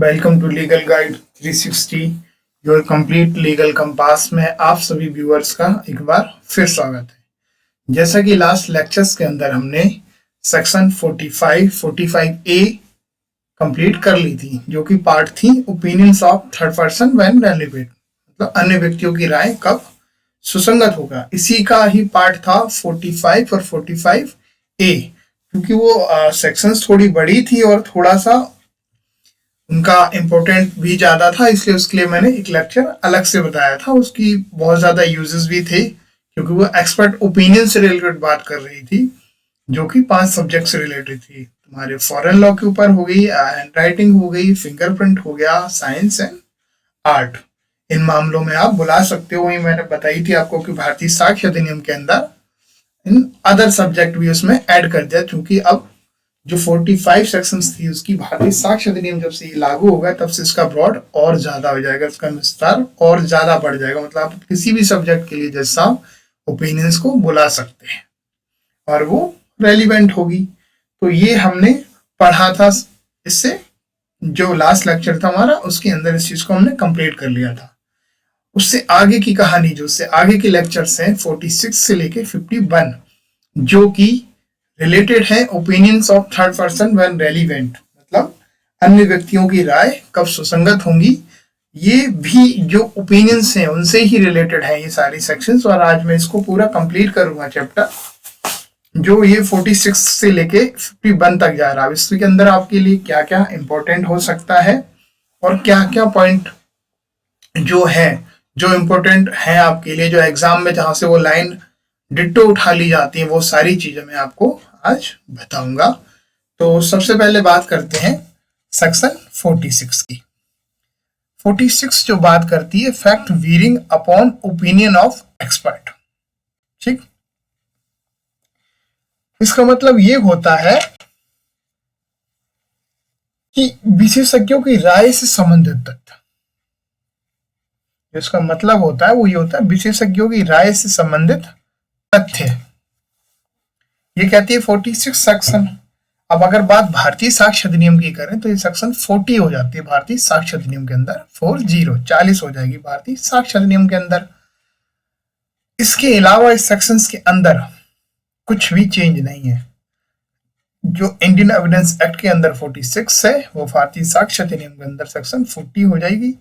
Welcome to legal guide 360 your complete legal compass में आप सभी व्यूअर्स का एक बार फिर स्वागत है। जैसा कि लास्ट लेक्चर्स के अंदर हमने सेक्शन 45 ए कंप्लीट कर ली थी, जो कि पार्ट थी opinions of third person when relevant, मतलब अन्य व्यक्तियों की राय कब सुसंगत होगा। इसी का ही पार्ट था 45 और 45 ए, क्योंकि वो सेक्शंस थोड़ी बड़ी थी और थोड़ा सा उनका इम्पोर्टेंट भी ज़्यादा था, इसलिए उसके लिए मैंने एक लेक्चर अलग से बताया था। उसकी बहुत ज़्यादा यूजेस भी थे, क्योंकि वो एक्सपर्ट ओपिनियन से रिलेटेड बात कर रही थी, जो कि 5 सब्जेक्ट से रिलेटेड थी। तुम्हारे फॉरेन लॉ के ऊपर हो गई, हैंड राइटिंग हो गई, फिंगरप्रिंट हो गया, साइंस एंड आर्ट। इन मामलों में आप बुला सकते हो। वही मैंने बताई थी आपको कि भारतीय साक्ष्य अधिनियम के अंदर इन अदर सब्जेक्ट भी उसमें ऐड कर दिया, क्योंकि अब जो 45 सेक्शंस थी उसकी भारतीय साक्ष्य अधिनियम जब से ये लागू होगा तब से इसका ब्रॉड और ज्यादा हो जाएगा, इसका विस्तार और ज्यादा बढ़ जाएगा। मतलब आप किसी भी सब्जेक्ट के लिए जैसा ओपिनियंस को बुला सकते हैं और वो रेलिवेंट होगी। तो ये हमने पढ़ा था, इससे जो लास्ट लेक्चर था हमारा उसके अंदर इस चीज को हमने कंप्लीट कर लिया था। उससे आगे की कहानी, जो उससे आगे के लेक्चर्स हैं 46 से लेके 51, जो कि रिलेटेड है opinions of third person when relevant, मतलब अन्य व्यक्तियों की राय कब सुसंगत होंगी। ये भी जो ओपिनियंस हैं उनसे ही रिलेटेड है ये सारी सेक्शंस, और आज मैं इसको पूरा कंप्लीट करूंगा चैप्टर, जो ये 46 से लेके 51 तक जा रहा है। इसके अंदर आपके लिए क्या क्या इंपॉर्टेंट हो सकता है और क्या क्या पॉइंट जो है जो इंपॉर्टेंट है आपके लिए, जो एग्जाम में जहां से वो लाइन डिट्टो उठा ली जाती है, वो सारी चीजें मैं आपको आज बताऊंगा। तो सबसे पहले बात करते हैं सेक्शन 46 की। 46 जो बात करती है fact bearing upon opinion of expert. ठीक, इसका मतलब ये होता है कि विशेषज्ञों की राय से संबंधित तथ्य, इसका मतलब होता है वो ये होता है विशेषज्ञों की राय से संबंधित तथ्य। ये कहती है 46 सेक्शन। अब अगर बात भारतीय साक्ष्य अधिनियम की करें तो ये सेक्शन 40 हो जाती है भारतीय साक्ष्य अधिनियम के अंदर, 40 हो जाएगी भारतीय साक्ष्य अधिनियम के अंदर। इसके अलावा इस सेक्शंस के अंदर कुछ भी चेंज नहीं है। जो इंडियन एविडेंस एक्ट के अंदर 46 है वो भारतीय साक्ष्य अधिनियम के अंदर सेक्शन 40 हो जाएगी।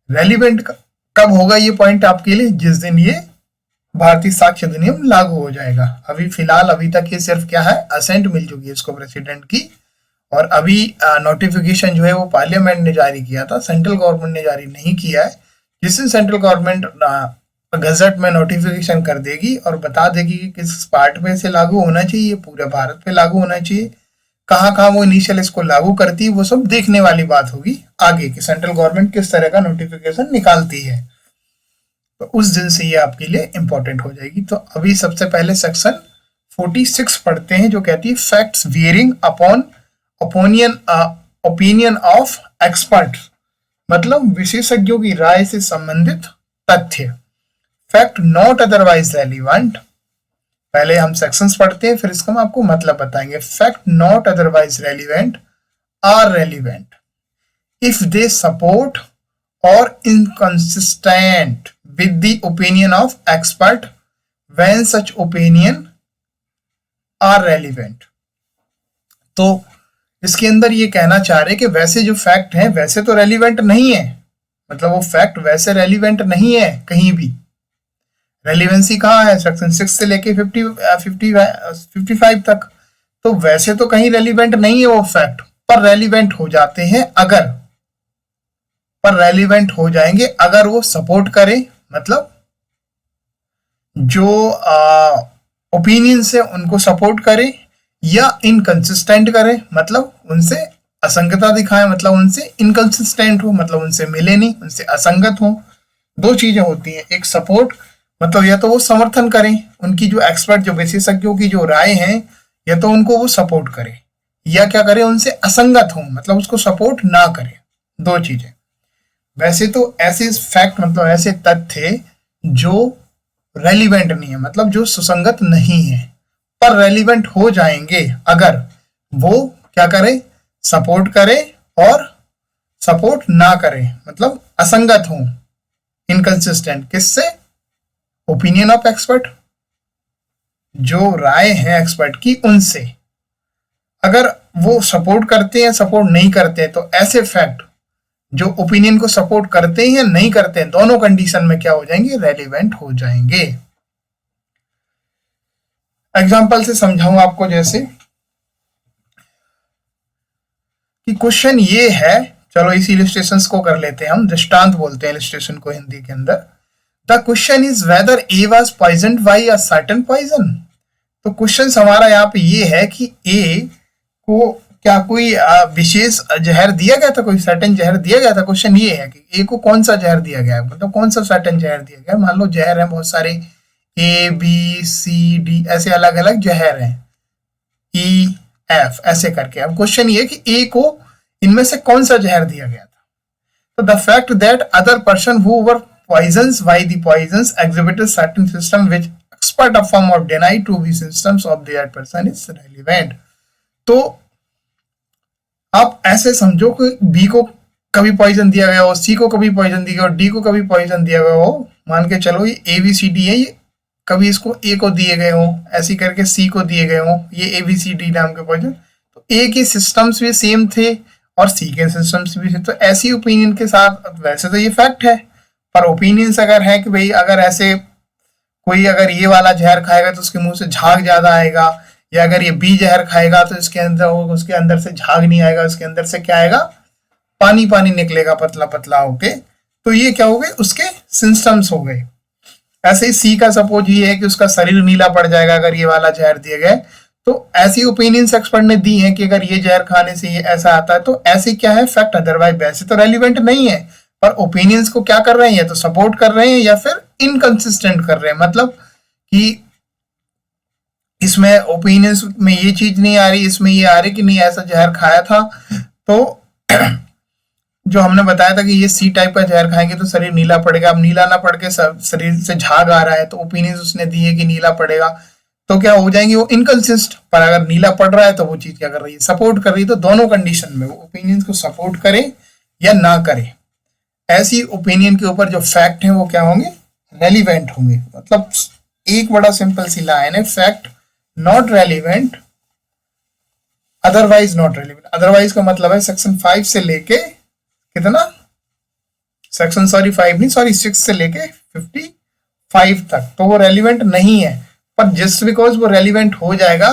रेलिवेंट कब होगा ये पॉइंट आपके लिए, जिस दिन ये भारतीय साक्ष्य अधिनियम लागू हो जाएगा। अभी फिलहाल अभी तक ये सिर्फ क्या है, असेंट मिल चुकी है इसको प्रेसिडेंट की, और अभी नोटिफिकेशन जो है वो पार्लियामेंट ने जारी किया था, सेंट्रल गवर्नमेंट ने जारी नहीं किया है। जिस दिन सेंट्रल गवर्नमेंट गजट में नोटिफिकेशन कर देगी और बता देगी कि किस पार्ट में से लागू होना चाहिए, पूरे भारत पे लागू होना चाहिए, कहाँ कहाँ वो इनिशियल इसको लागू करती है, वो सब देखने वाली बात होगी आगे कि सेंट्रल गवर्नमेंट किस तरह का नोटिफिकेशन निकालती है। तो उस दिन से ये आपके लिए इंपॉर्टेंट हो जाएगी। तो अभी सबसे पहले सेक्शन 46 पढ़ते हैं, जो कहती है facts bearing upon opinion of expert, मतलब विशेषज्ञों की राय से संबंधित तथ्य। फैक्ट नॉट अदरवाइज रेलिवेंट, पहले हम सेक्शंस पढ़ते हैं फिर इसका हम आपको मतलब बताएंगे। Fact not otherwise relevant are relevant if they support or inconsistent with the opinion of expert when such opinion are relevant। तो इसके अंदर ये कहना चाह रहे कि वैसे जो फैक्ट हैं वैसे तो रेलिवेंट नहीं है, मतलब वो फैक्ट वैसे रेलिवेंट नहीं है कहीं भी। रेलिवेंसी कहाँ है, सेक्शन 6 से लेके 55 तक, तो वैसे तो कहीं रेलिवेंट नहीं है वो फैक्ट, पर रेलिवेंट हो जाते हैं पर रेलिवेंट हो जाएंगे अगर वो सपोर्ट करे, मतलब जो ओपिनियन से उनको सपोर्ट करे, या इनकंसिस्टेंट करे, मतलब उनसे असंगता दिखाए, मतलब उनसे इनकंसिस्टेंट हो, मतलब उनसे मिले नहीं, उनसे असंगत हो। दो चीजें होती हैं, एक सपोर्ट मतलब या तो वो समर्थन करें उनकी, जो एक्सपर्ट जो विशेषज्ञों की जो राय है, या तो उनको वो सपोर्ट करे, या क्या करे उनसे असंगत हो, मतलब उसको सपोर्ट ना करे। दो चीजें। वैसे तो ऐसे फैक्ट मतलब ऐसे तथ्य जो रेलिवेंट नहीं है, मतलब जो सुसंगत नहीं है, पर रेलिवेंट हो जाएंगे अगर वो क्या करे, सपोर्ट करे और सपोर्ट ना करें, मतलब असंगत हो, इनकंसिस्टेंट। किससे? ओपिनियन ऑफ एक्सपर्ट, जो राय है एक्सपर्ट की उनसे। अगर वो सपोर्ट करते हैं, सपोर्ट नहीं करते, तो ऐसे फैक्ट जो ओपिनियन को सपोर्ट करते हैं या नहीं करते हैं, दोनों कंडीशन में क्या हो जाएंगे? रेलिवेंट हो जाएंगे। एग्जाम्पल से समझाऊं आपको, जैसे कि क्वेश्चन ये है, चलो इस इलिस्ट्रेशन को कर लेते हैं हम, दृष्टांत बोलते हैं इलिस्ट्रेशन को हिंदी के अंदर। The question is whether A was poisoned by a certain poison. तो क्वेश्चन हमारा यहाँ पे ये है कि ए को क्या कोई विशेष जहर दिया गया था, कोई सर्टेन जहर दिया गया था। क्वेश्चन ये है कि ए को कौन सा जहर दिया गया है, मतलब कौन सा सर्टेन जहर दिया गया है। मान लो जहर है बहुत सारे, ए बी सी डी ऐसे अलग अलग जहर हैं, ई एफ ऐसे करके। अब क्वेश्चन ये कि ए को इनमें से कौन सा जहर दिया गया था। तो the fact that other person who were poisons by the poisons exhibited certain system which expert affirm or deny to be systems of that person is relevant। तो आप ऐसे समझो कि बी को कभी पॉइजन दिया गया हो, सी को कभी पॉइजन दिया गया हो, डी को कभी पॉइजन दिया गया हो। मान के चलो ये ए बी सी डी है, ये कभी इसको ए को दिए गए हो, ऐसी करके सी को दिए गए हो, ये ए बी सी डी नाम के पॉइजन। तो ए के सिस्टम्स भी सेम थे और सी के सिस्टम्स भी थे। तो ऐसी ओपिनियन के साथ, वैसे तो ये फैक्ट है, पर ओपिनियंस अगर है कि भाई अगर ऐसे कोई अगर ये वाला जहर खाएगा तो उसके मुंह से झाग ज्यादा आएगा, या अगर ये बी जहर खाएगा तो इसके अंदर उसके अंदर से झाग नहीं आएगा, उसके अंदर से क्या आएगा? पानी पानी निकलेगा पतला पतला होके। तो ये क्या हो गए? उसके सिस्टम्स हो गए। ऐसे ही सी का सपोज ये है कि उसका शरीर नीला पड़ जाएगा अगर ये वाला जहर दिया गया। तो ऐसी ओपिनियंस एक्सपर्ट ने दी है कि अगर ये जहर खाने से ये ऐसा आता है, तो ऐसे क्या है? फैक्ट। अदरवाइज वैसे तो रेलिवेंट नहीं है, पर ओपिनियंस को क्या कर रहे हैं? या तो सपोर्ट कर रहे हैं या फिर इनकंसिस्टेंट कर रहे हैं। मतलब कि इसमें ओपिनियंस में ये चीज नहीं आ रही, इसमें ये आ रही कि नहीं ऐसा जहर खाया था। तो जो हमने बताया था कि ये सी टाइप का जहर खाएंगे तो शरीर नीला पड़ेगा। अब नीला ना पड़ के शरीर से झाग आ रहा है, तो ओपिनियंस उसने दी है कि नीला पड़ेगा, तो क्या हो जाएंगे? वो इनकंसिस्ट। पर अगर नीला पड़ रहा है तो वो चीज क्या कर रही है? सपोर्ट कर रही है। तो दोनों कंडीशन में वो ओपिनियंस को सपोर्ट करे या ना करे, ऐसी ओपिनियन के ऊपर जो फैक्ट है वो क्या होंगे? रेलिवेंट होंगे। मतलब एक बड़ा सिंपल सी लाइन है, fact not relevant otherwise not relevant. Otherwise का मतलब है सेक्शन 5 से लेके कितना, सेक्शन 6 से लेके 55 तक, तो वो रेलिवेंट नहीं है। पर जस्ट बिकॉज वो रेलिवेंट हो जाएगा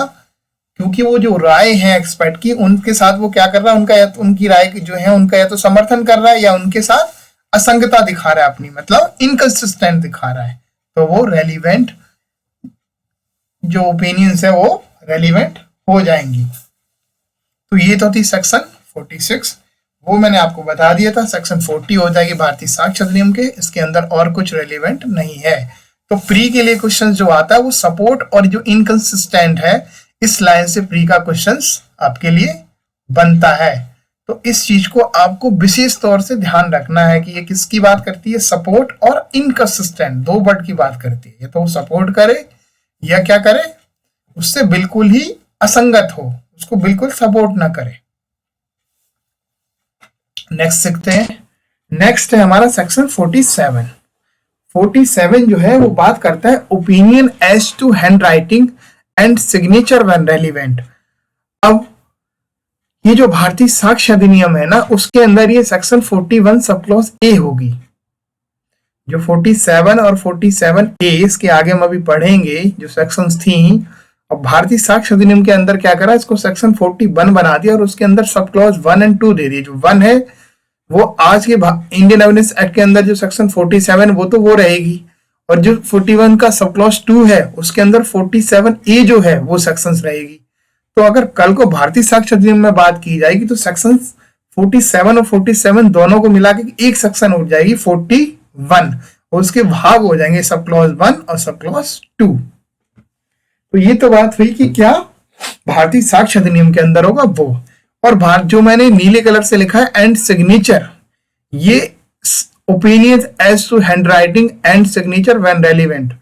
क्योंकि वो जो राय है एक्सपर्ट की, उनके साथ वो क्या कर रहा है? उनका या तो उनकी राय जो है उनका या तो समर्थन कर रहा है या उनके साथ असंगता दिखा रहा है अपनी, मतलब इनकंसिस्टेंट दिखा रहा है, तो वो रेलिवेंट जो ओपिनियंस है वो रेलिवेंट हो जाएंगी। तो ये तो थी सेक्शन 46, वो मैंने आपको बता दिया था। सेक्शन 40 हो जाएगी भारतीय साक्ष्य अधिनियम के, इसके अंदर और कुछ रेलिवेंट नहीं है। तो प्री के लिए क्वेश्चन जो आता है वो सपोर्ट और जो इनकंसिस्टेंट है, इस लाइन से प्री का क्वेश्चन आपके लिए बनता है। तो इस चीज को आपको विशेष तौर से ध्यान रखना है कि ये किसकी बात करती है? सपोर्ट और इनकंसिस्टेंट, दो वर्ड की बात करती है। ये तो सपोर्ट करे या क्या करे? उससे बिल्कुल ही असंगत हो, उसको बिल्कुल सपोर्ट ना करे। नेक्स्ट सीखते हैं। नेक्स्ट है हमारा सेक्शन 47। 47 जो है वो बात करता है opinion as to handwriting and signature when relevant. अब ये जो भारतीय साक्ष्य अधिनियम है ना, उसके अंदर ये सेक्शन 41 सब क्लॉज ए होगी। जो 47 और 47A, इसके आगे हम अभी पढ़ेंगे जो सेक्शंस थी। और भारतीय साक्ष्य अधिनियम के अंदर क्या करा? इसको सेक्शन 41 बना दिया और उसके अंदर सब क्लॉज 1 और 2 दे दिए। जो 1 है वो आज के इंडियन एविडेंस एक्ट के अंदर जो सेक्शन 47 वो तो वो रहेगी, और जो 41 का सब क्लॉज 2 है उसके अंदर 47A जो है वो सेक्शंस रहेगी। तो अगर कल को भारतीय साक्ष्य अधिनियम में बात की जाएगी तो सेक्शन 47 और 47 दोनों को मिला के एक सेक्शन हो जाएगी 41, और उसके भाग हो जाएंगे सब क्लॉज 1 और सब क्लॉज 2। तो ये तो बात हुई कि क्या भारतीय साक्ष्य अधिनियम के अंदर होगा वो। और जो मैंने नीले कलर से लिखा है एंड सिग्नेचर, ये opinion as to handwriting and signature when relevant.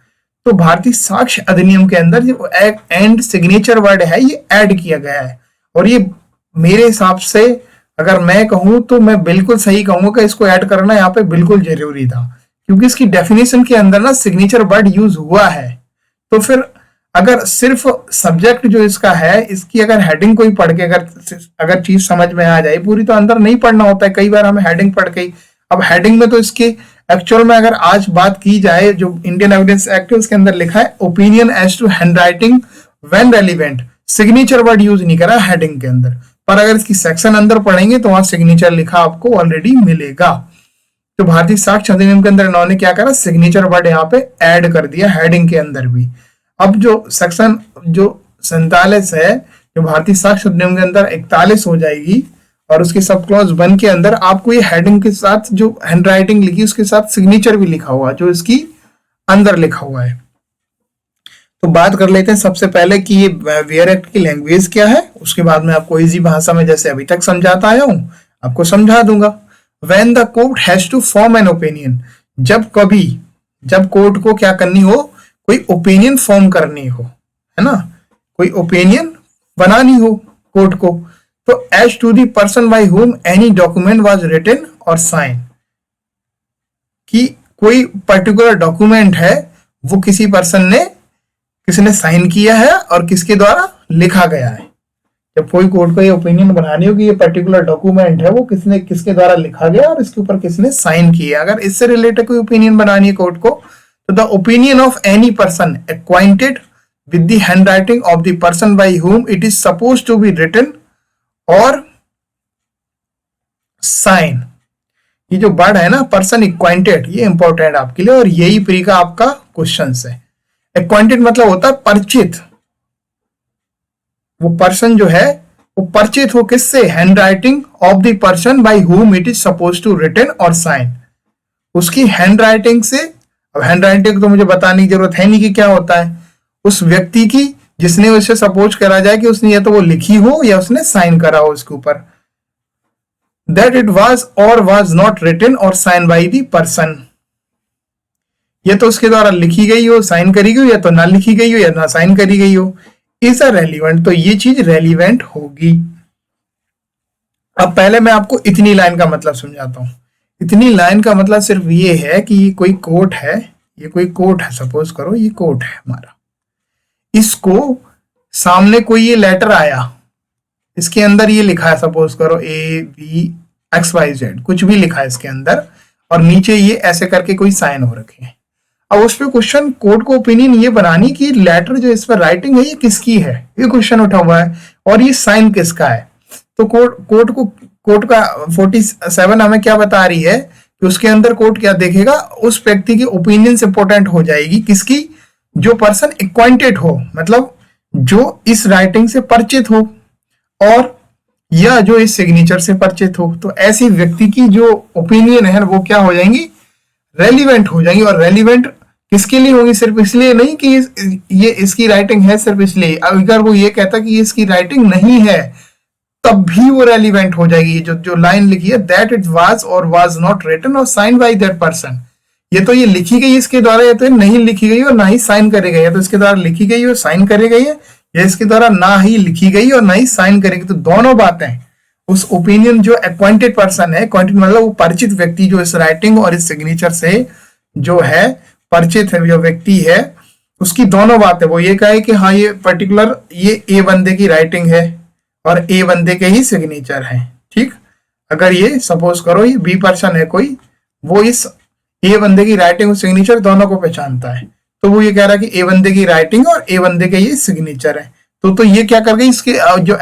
तो भारतीय साक्ष्य अधिनियम के अंदर जो एंड सिग्नेचर वर्ड है ये ऐड किया गया है, और ये मेरे हिसाब से अगर मैं कहूं तो मैं बिल्कुल सही कहूंगा कि इसको ऐड करना यहाँ पे बिल्कुल जरूरी था, क्योंकि इसकी डेफिनेशन के अंदर ना सिग्नेचर वर्ड यूज हुआ है। तो फिर अगर सिर्फ सब्जेक्ट जो इसका है, इसकी अगर हेडिंग कोई पढ़ के अगर चीज समझ में आ जाए पूरी, तो अंदर नहीं पढ़ना होता है। कई बार हमें हेडिंग पढ़ के, अब हेडिंग में तो इसके एक्चुअल में अगर आज बात की जाए, जो इंडियन एविडेंस एक्ट है उसके अंदर लिखा है opinion as to handwriting when relevant, signature word use नहीं करा हेडिंग के अंदर। पर अगर इसकी सेक्शन अंदर पढ़ेंगे तो वहां सिग्नेचर लिखा आपको ऑलरेडी मिलेगा। तो भारतीय साक्ष्य अधिनियम के अंदर इन्होंने क्या करा, सिग्नेचर वर्ड यहाँ पे ऐड कर दिया हेडिंग के अंदर भी। अब जो सेक्शन जो 47 है, जो भारतीय साक्ष्य अधिनियम के अंदर 41 हो जाएगी, और उसके सब क्लॉज 1 के अंदर आपको ये हेडिंग के साथ जो हैंडराइटिंग लिखी उसके साथ सिग्नेचर भी लिखा हुआ, जो इसकी अंदर लिखा हुआ है। तो बात कर लेते हैं सबसे पहले कि ये वेयर एक्ट की लैंग्वेज क्या है, उसके बाद में आपको इजी भाषा में जैसे अभी तक समझाता आया हूं आपको समझा दूंगा। When the court has to form an opinion, जब कोर्ट को क्या करनी हो, कोई ओपिनियन फॉर्म करनी हो, है ना, कोई ओपिनियन बनानी हो कोर्ट को, तो as to the person by whom any document was written और साइन, कि कोई पर्टिकुलर डॉक्यूमेंट है वो किसने साइन किया है और किसके द्वारा लिखा गया है। जब कोई कोर्ट को ये ओपिनियन बनानी हो कि ये पर्टिकुलर डॉक्यूमेंट है वो किसके द्वारा लिखा गया और इसके ऊपर किसने साइन किया, अगर इससे रिलेटेड कोई ओपिनियन बनानी है कोर्ट को, तो the opinion of any person acquainted with the handwriting of the person by whom it is suppose to be written और साइन। ये जो वर्ड है ना पर्सन एक्वाइंटेड, ये इंपॉर्टेंट आपके लिए, और यही प्री का आपका क्वेश्चन है। एक्वाइंटेड मतलब होता है परिचित, वो पर्सन जो है वो परिचित हो किससे, handwriting of the person by whom it is suppose to written और साइन, उसकी हैंडराइटिंग से। अब हैंडराइटिंग तो मुझे बताने की जरूरत है नहीं कि क्या होता है, उस व्यक्ति की जिसने उसे सपोज करा जाए कि उसने या तो वो लिखी हो या उसने साइन करा हो उसके ऊपर, दैट इट वाज और वाज नॉट रिटन और साइन बाय द पर्सन, या तो उसके द्वारा लिखी गई हो साइन करी गई हो, या तो ना लिखी गई हो या ना साइन करी गई हो, इज अ रेलिवेंट, तो ये चीज रेलिवेंट होगी। अब पहले मैं आपको इतनी लाइन का मतलब समझाता हूं। इतनी लाइन का मतलब सिर्फ ये है कि ये कोई कोर्ट है, ये कोई कोर्ट है, सपोज करो ये कोर्ट है हमारा, इसको सामने कोई ये लेटर आया, इसके अंदर ये लिखा है, सपोज करो ABXYZ कुछ भी लिखा है इसके अंदर, और नीचे ये ऐसे करके कोई साइन हो रखे हैं। अब उस पर क्वेश्चन कोर्ट को ओपिनियन ये बनानी कि लेटर जो इस पर राइटिंग है ये किसकी है, ये क्वेश्चन उठा हुआ है, और ये साइन किसका है। तो कोर्ट का 47 हमें क्या बता रही है कि उसके अंदर कोर्ट क्या देखेगा, उस व्यक्ति की ओपिनियन इंपॉर्टेंट हो जाएगी, किसकी, जो पर्सन एक्वाइंटेड हो, मतलब जो इस राइटिंग से परिचित हो, और या जो इस सिग्नेचर से परिचित हो। तो ऐसी व्यक्ति की जो ओपिनियन है वो क्या हो जाएंगी, रेलिवेंट हो जाएंगी। और रेलिवेंट किसके लिए होगी, सिर्फ इसलिए नहीं कि ये इसकी राइटिंग है, सिर्फ इसलिए, अगर वो ये कहता कि ये इसकी राइटिंग नहीं है तब भी वो रेलिवेंट हो जाएगी। जो लाइन लिखी है, दैट इट वाज और वाज नॉट रिटन और साइन बाय दैट पर्सन, ये तो ये लिखी गई इसके द्वारा, या तो नहीं लिखी गई और ना ही साइन करे गई, या तो इसके द्वारा लिखी गई और साइन करे गई है, या इसके द्वारा ना ही लिखी गई और ना ही साइन करेगी। तो दोनों बातें, उस ओपिनियन जो एक्वाइंटेड पर्सन है, एक्वाइंटेड मतलब वो परिचित व्यक्ति जो इस राइटिंग और इस सिग्नेचर से जो है परिचित है, जो व्यक्ति है, उसकी दोनों बातें, वो ये कहे कि हाँ ये पर्टिकुलर ये ए बंदे की राइटिंग है और ए बंदे के ही सिग्नेचर है, ठीक। अगर ये सपोज करो ये बी पर्सन है कोई, वो इस ए बंदे की राइटिंग और सिग्नेचर दोनों को पहचानता है, तो वो ये कह रहा है कि ए बंदे की राइटिंग और ए बंदे के ये सिग्नेचर है। तो ये क्या कर गई, इसके जो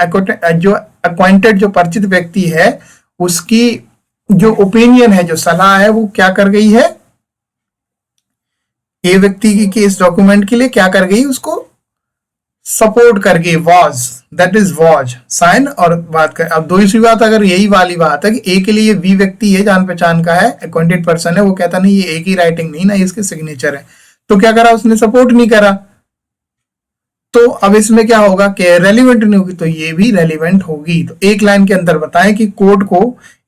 एक्वाइंटेड जो परिचित व्यक्ति है उसकी जो ओपिनियन है, जो सलाह है, वो क्या कर गई है, ए व्यक्ति की इस डॉक्यूमेंट के लिए क्या कर गई, उसको सपोर्ट कर गई, was, that is was, sign और बात कर। अब दूसरी बात, अगर यही वाली बात है कि ए के लिए बी व्यक्ति है, जान पहचान का है, एक्वाइंटेड पर्सन है, वो कहता नहीं ये ए की राइटिंग नहीं ना, इसके सिग्नेचर है, तो क्या करा, उसने सपोर्ट नहीं करा, तो अब इसमें क्या होगा कि रेलिवेंट नहीं होगी, तो ये भी रेलिवेंट होगी। तो एक लाइन के अंदर बताएं कि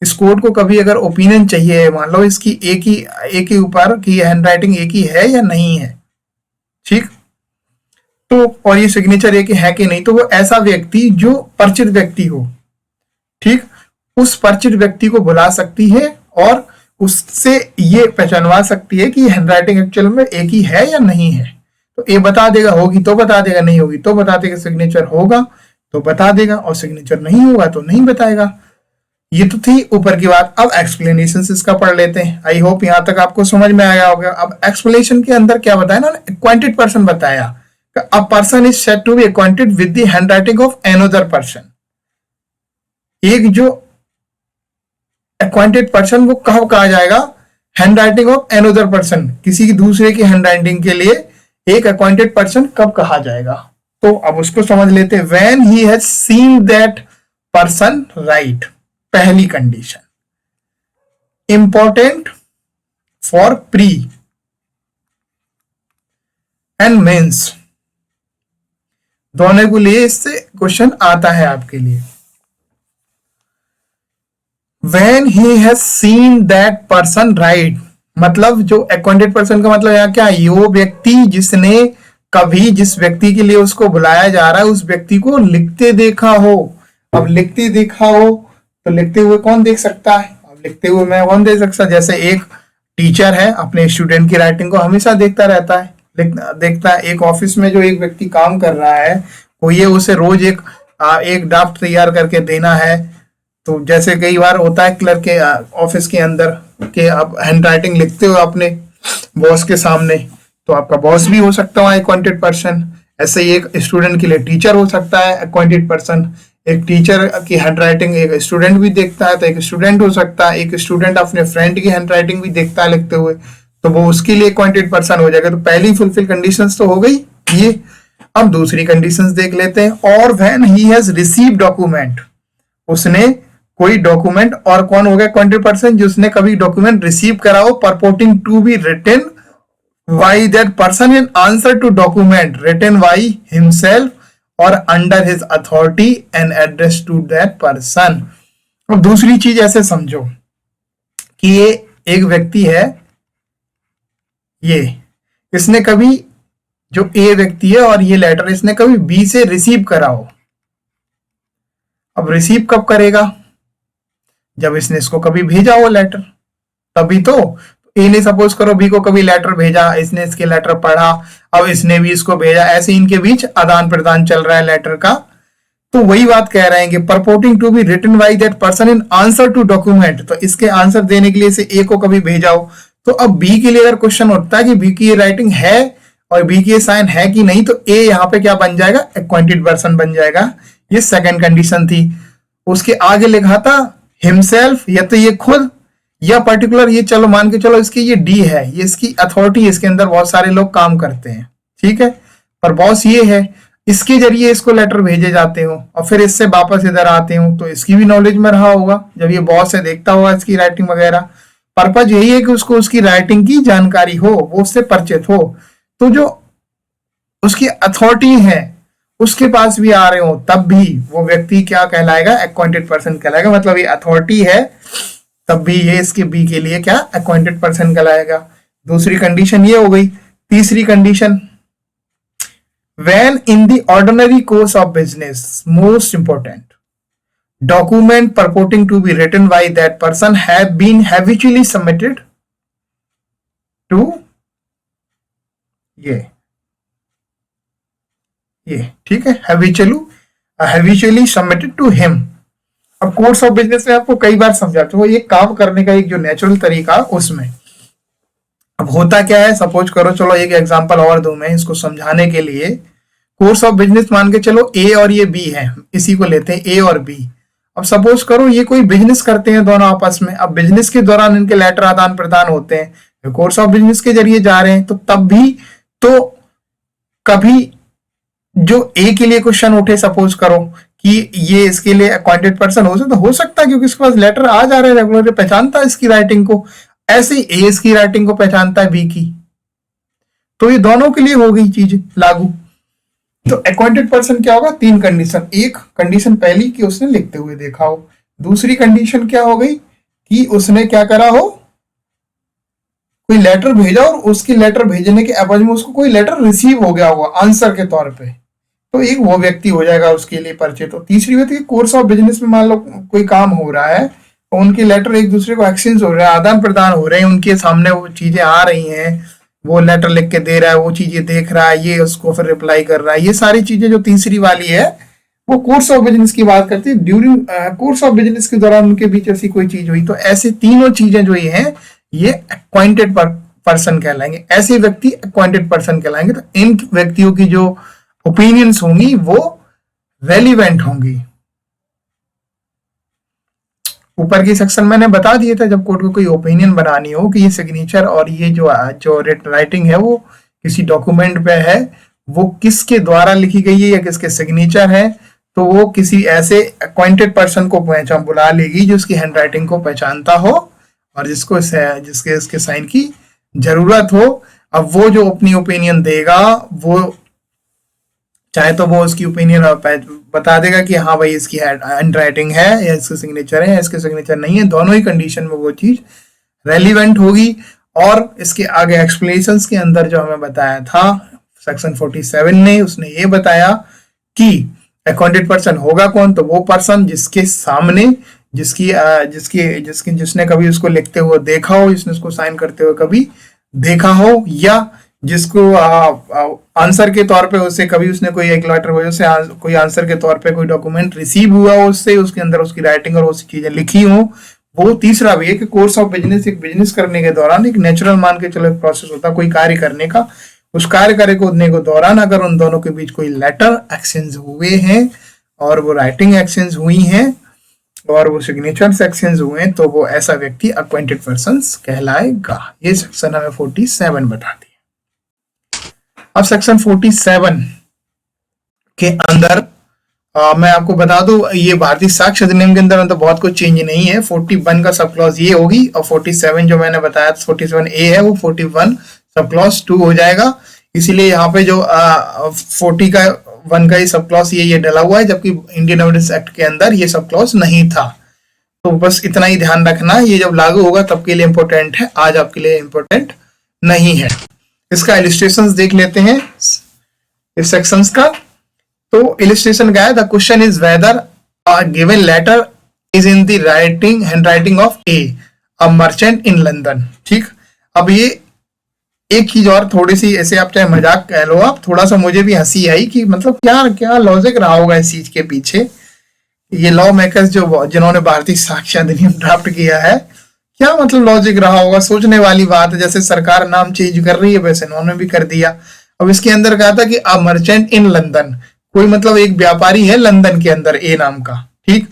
इस कोर्ट को कभी अगर ओपिनियन चाहिए, मान लो इसकी ए के ऊपर कि हैंडराइटिंग ए की है या नहीं है, ठीक, तो और ये सिग्नेचर ए की है कि नहीं, तो वो ऐसा व्यक्ति जो परिचित व्यक्ति हो, ठीक, उस परिचित व्यक्ति को बुला सकती है और उससे ये पहचानवा सकती है कि हैंडराइटिंग एक्चुअल में एक ही है या नहीं है। तो ए बता देगा, होगी तो बता देगा, नहीं होगी तो बता देगा, सिग्नेचर होगा तो बता देगा और सिग्नेचर नहीं होगा तो नहीं बताएगा। ये तो थी ऊपर की बात। अब एक्सप्लेनेशन इसका पढ़ लेते हैं। आई होप यहां तक आपको समझ में आया होगा। अब एक्सप्लेनेशन के अंदर क्या बताया ना, एक्वांटेड पर्सन बताया, a person is said to be acquainted with the handwriting of another person. एक जो एक्वांटेड पर्सन वो कब कहा जाएगा, हैंडराइटिंग ऑफ अनदर पर्सन, किसी की दूसरे की हैंडराइटिंग के लिए एक एक्वांटेड पर्सन कब कहा जाएगा। तो अब उसको समझ लेते हैं। When he has seen that person write, पहली condition. Important for pre and mains, दोनों को लिए इससे क्वेश्चन आता है आपके लिए। When he has seen that person right, मतलब जो acquainted person का मतलब यहाँ क्या है, वो व्यक्ति जिसने कभी जिस व्यक्ति के लिए उसको बुलाया जा रहा है उस व्यक्ति को लिखते देखा हो। अब लिखते देखा हो तो लिखते हुए कौन देख सकता है, अब लिखते हुए मैं कौन देख सकता। जैसे एक टीचर है अपने स्टूडेंट की राइटिंग को हमेशा देखता रहता है, देखता है। एक ऑफिस में जो एक व्यक्ति काम कर रहा है वो ये उसे रोज एक ड्राफ्ट तैयार करके देना है। तो जैसे कई बार होता है क्लर्क के ऑफिस के अंदर के आप हैंडराइटिंग लिखते हो अपने बॉस के सामने, तो आपका बॉस भी हो सकता है एक्वांटेड पर्सन। ऐसे ही एक स्टूडेंट के लिए टीचर हो सकता है एक्वांटेड पर्सन। एक टीचर की हैंडराइटिंग एक स्टूडेंट भी देखता है तो एक स्टूडेंट हो सकता है। एक स्टूडेंट अपने फ्रेंड की हैंडराइटिंग भी देखता है लिखते हुए तो वो उसके लिए एक्वांटेड पर्सन हो जाएगा। तो पहली फुलफिल कंडीशंस तो हो गई ये। अब दूसरी कंडीशंस देख लेते हैं। और when he has receive document, उसने कोई डॉक्यूमेंट, और कौन हो गया एक्वांटेड पर्सन, जिसने कभी डॉक्यूमेंट रिसीव करा हो purporting to be written by that person in answer to document written by himself और under his authority and address to that person. और दूसरी चीज ऐसे समझो कि ये एक व्यक्ति है, ये इसने कभी, जो ए व्यक्ति है और ये लेटर इसने कभी बी से रिसीव करा हो। अब रिसीव कब करेगा, जब इसने इसको कभी भेजा हो लेटर, तभी तो। ए ने सपोज करो बी को कभी लेटर भेजा, इसने इसके लेटर पढ़ा, अब इसने भी इसको भेजा, ऐसे इनके बीच आदान प्रदान चल रहा है लेटर का। तो वही बात कह रहे हैं कि purporting to be written by that person in answer to document, तो इसके आंसर देने के लिए इसे ए को कभी भेजा हो। तो अब बी के लिए अगर क्वेश्चन उठता है कि बी की ये राइटिंग है और बी की ये साइन है कि नहीं, तो ए यहाँ पे क्या बन जाएगा, एक्वांटेड पर्सन बन जाएगा। ये सेकंड कंडीशन थी। उसके आगे लिखा था हिमसेल्फ, या तो ये खुद या पर्टिकुलर, ये चलो मान के चलो इसकी ये डी है, ये इसकी अथॉरिटी है, इसके अंदर बहुत सारे लोग काम करते हैं, ठीक है, पर बॉस ये है, इसके जरिए इसको लेटर भेजे जाते हो और फिर इससे वापस इधर आते हो, तो इसकी भी नॉलेज में रहा होगा। जब ये बॉस है देखता होगा इसकी राइटिंग वगैरह। पर्पज यही है कि उसको उसकी राइटिंग की जानकारी हो, वो उससे परिचित हो। तो जो उसकी अथॉरिटी है उसके पास भी आ रहे हो तब भी वो व्यक्ति क्या कहलाएगा, एक्वांटेड पर्सन कहलाएगा। मतलब ये अथॉरिटी है तब भी ये इसके बी के लिए क्या, एक्वांटेड पर्सन कहलाएगा। दूसरी कंडीशन ये हो गई। तीसरी condition, when in the ordinary course of business, most important, document purporting to be written by that person have been habitually submitted to ये ठीक है, habitually submitted to him। अब कोर्स ऑफ बिजनेस में आपको कई बार समझाते हो ये काम करने का एक जो नेचुरल तरीका उसमें। अब होता क्या है, सपोज करो, चलो एक एग्जांपल और दूं मैं इसको समझाने के लिए। कोर्स ऑफ बिजनेस मान के चलो ए और ये बी है, इसी को लेते हैं ए और बी। अब सपोज करो ये कोई बिजनेस करते हैं दोनों आपस में। अब बिजनेस के दौरान इनके लेटर आदान प्रदान होते हैं, कोर्स ऑफ बिजनेस के जरिए जा रहे हैं, तो तब भी तो कभी जो ए के लिए क्वेश्चन उठे, सपोज करो कि ये इसके लिए अपॉइंटेड पर्सन हो सकता है क्योंकि इसके पास लेटर आ जा रहे हैं रेगुलर, पहचानता है इसकी राइटिंग को। ऐसे ही ए इसकी राइटिंग को पहचानता है बी की, तो ये दोनों के लिए हो गई चीज लागू। तो अपॉइंटेड पर्सन क्या होगा, तीन कंडीशन। एक कंडीशन पहली कि उसने लिखते हुए देखा हो। दूसरी कंडीशन क्या हो गई कि उसने क्या करा हो, कोई लेटर भेजा और उसकी लेटर भेजने के एवज में उसको कोई लेटर रिसीव हो गया होगा आंसर के तौर पे। तो एक वो व्यक्ति हो जाएगा उसके लिए परिचित। तो तीसरी व्यक्ति कोर्स ऑफ बिजनेस में मान लो कोई काम हो रहा है, तो उनके लेटर एक दूसरे को एक्सचेंज हो रहा है, आदान प्रदान हो रहे हैं, उनके सामने वो चीजें आ रही हैं, वो लेटर लिख के दे रहा है, वो चीजें देख रहा है, ये उसको फिर रिप्लाई कर रहा है, ये सारी चीजें जो तीसरी वाली है वो कोर्स ऑफ बिजनेस की बात करती है। ड्यूरिंग कोर्स ऑफ बिजनेस के दौरान उनके बीच ऐसी कोई चीज हुई, तो ऐसे तीनों चीजें जो ये हैं ये अक्वाइंटेड पर्सन कहलाएंगे, ऐसे व्यक्ति अक्वाइंटेड पर्सन कहलाएंगे। तो इन व्यक्तियों की जो ओपिनियंस होंगी वो रेलिवेंट होंगी। ऊपर की सेक्शन मैंने बता दिया था, जब कोर्ट को कोई ओपिनियन बनानी हो कि ये सिग्नेचर और ये जो राइटिंग है वो किसी डॉक्यूमेंट पे है, वो किसके द्वारा लिखी गई है या किसके सिग्नेचर है, तो वो किसी ऐसे अक्वाइंटेड पर्सन को पहचान बुला लेगी जो उसकी हैंड राइटिंग को पहचानता हो और जिसके इसके साइन की जरूरत हो। अब वो जो अपनी ओपिनियन देगा, वो चाहे तो वो उसकी ओपिनियन बता देगा कि हाँ भाई इसकी हैंड राइटिंग है या इसके सिग्नेचर है या इसके सिग्नेचर नहीं है, दोनों ही कंडीशन में वो चीज रेलिवेंट होगी। और इसके आगे एक्सप्लेनेशंस के अंदर जो हमें बताया था सेक्शन 47 ने, उसने ये बताया कि अकाउंटेड पर्सन होगा कौन, तो वो पर्सन जिसके सामने जिसने कभी उसको लिखते हुए देखा हो, जिसने उसको साइन करते हुए कभी देखा हो, या जिसको आंसर के तौर पे उससे कभी उसने कोई एक लेटर वजह से कोई आंसर के तौर पे कोई डॉक्यूमेंट रिसीव हुआ हो उससे, उसके अंदर उसकी राइटिंग और उसकी चीजें लिखी हो। वो तीसरा भी है कि कोर्स ऑफ बिजनेस, एक बिजनेस करने के दौरान एक नेचुरल मान के चलो प्रोसेस होता है कोई कार्य करने का, उस कार्य करने के दौरान अगर उन दोनों के बीच कोई लेटर एक्सचेंज हुए हैं और वो राइटिंग एक्सचेंज हुई है और वो सिग्नेचर एक्सचेंज हुए हैं, तो वो ऐसा व्यक्ति अक्वाइंटेड पर्सन कहलाएगा। ये सेक्शन हमें 47 बताती है। अब सेक्शन 47 के अंदर मैं आपको बता दूं, ये भारतीय साक्ष्य अधिनियम के अंदर मतलब बहुत कुछ चेंज नहीं है। 41 का सब क्लॉज ये होगी और 47 जो मैंने बताया 47A है वो 41 सब क्लॉज 2 हो जाएगा। इसीलिए यहाँ पे जो 40 का 1 का ही सब क्लॉज ये डला हुआ है, जबकि इंडियन एविडेंस एक्ट के अंदर ये सब क्लॉज नहीं था। तो बस इतना ही ध्यान रखना, ये जब लागू होगा तब के लिए इंपॉर्टेंट है, आज आपके लिए इंपॉर्टेंट नहीं है। इसका इलिस्ट्रेशंस देख लेते हैं इस सेक्शंस का। तो इलिस्ट्रेशन क्या है, the question is whether a given letter is in the handwriting of a merchant in London. ठीक, अब ये एक चीज और थोड़ी सी ऐसे आप चाहे मजाक कह लो, आप थोड़ा सा मुझे भी हंसी आई कि मतलब क्या क्या लॉजिक रहा होगा इस चीज के पीछे। ये लॉ मेकर्स जिन्होंने भारतीय साक्ष्य अधिनियम ड्राफ्ट किया है, क्या मतलब लॉजिक रहा होगा, सोचने वाली बात है। जैसे सरकार नाम चेंज कर रही है वैसे इन्होंने भी कर दिया। अब इसके अंदर कहा था कि अ मर्चेंट इन लंदन, कोई मतलब एक व्यापारी है लंदन के अंदर ए नाम का। ठीक,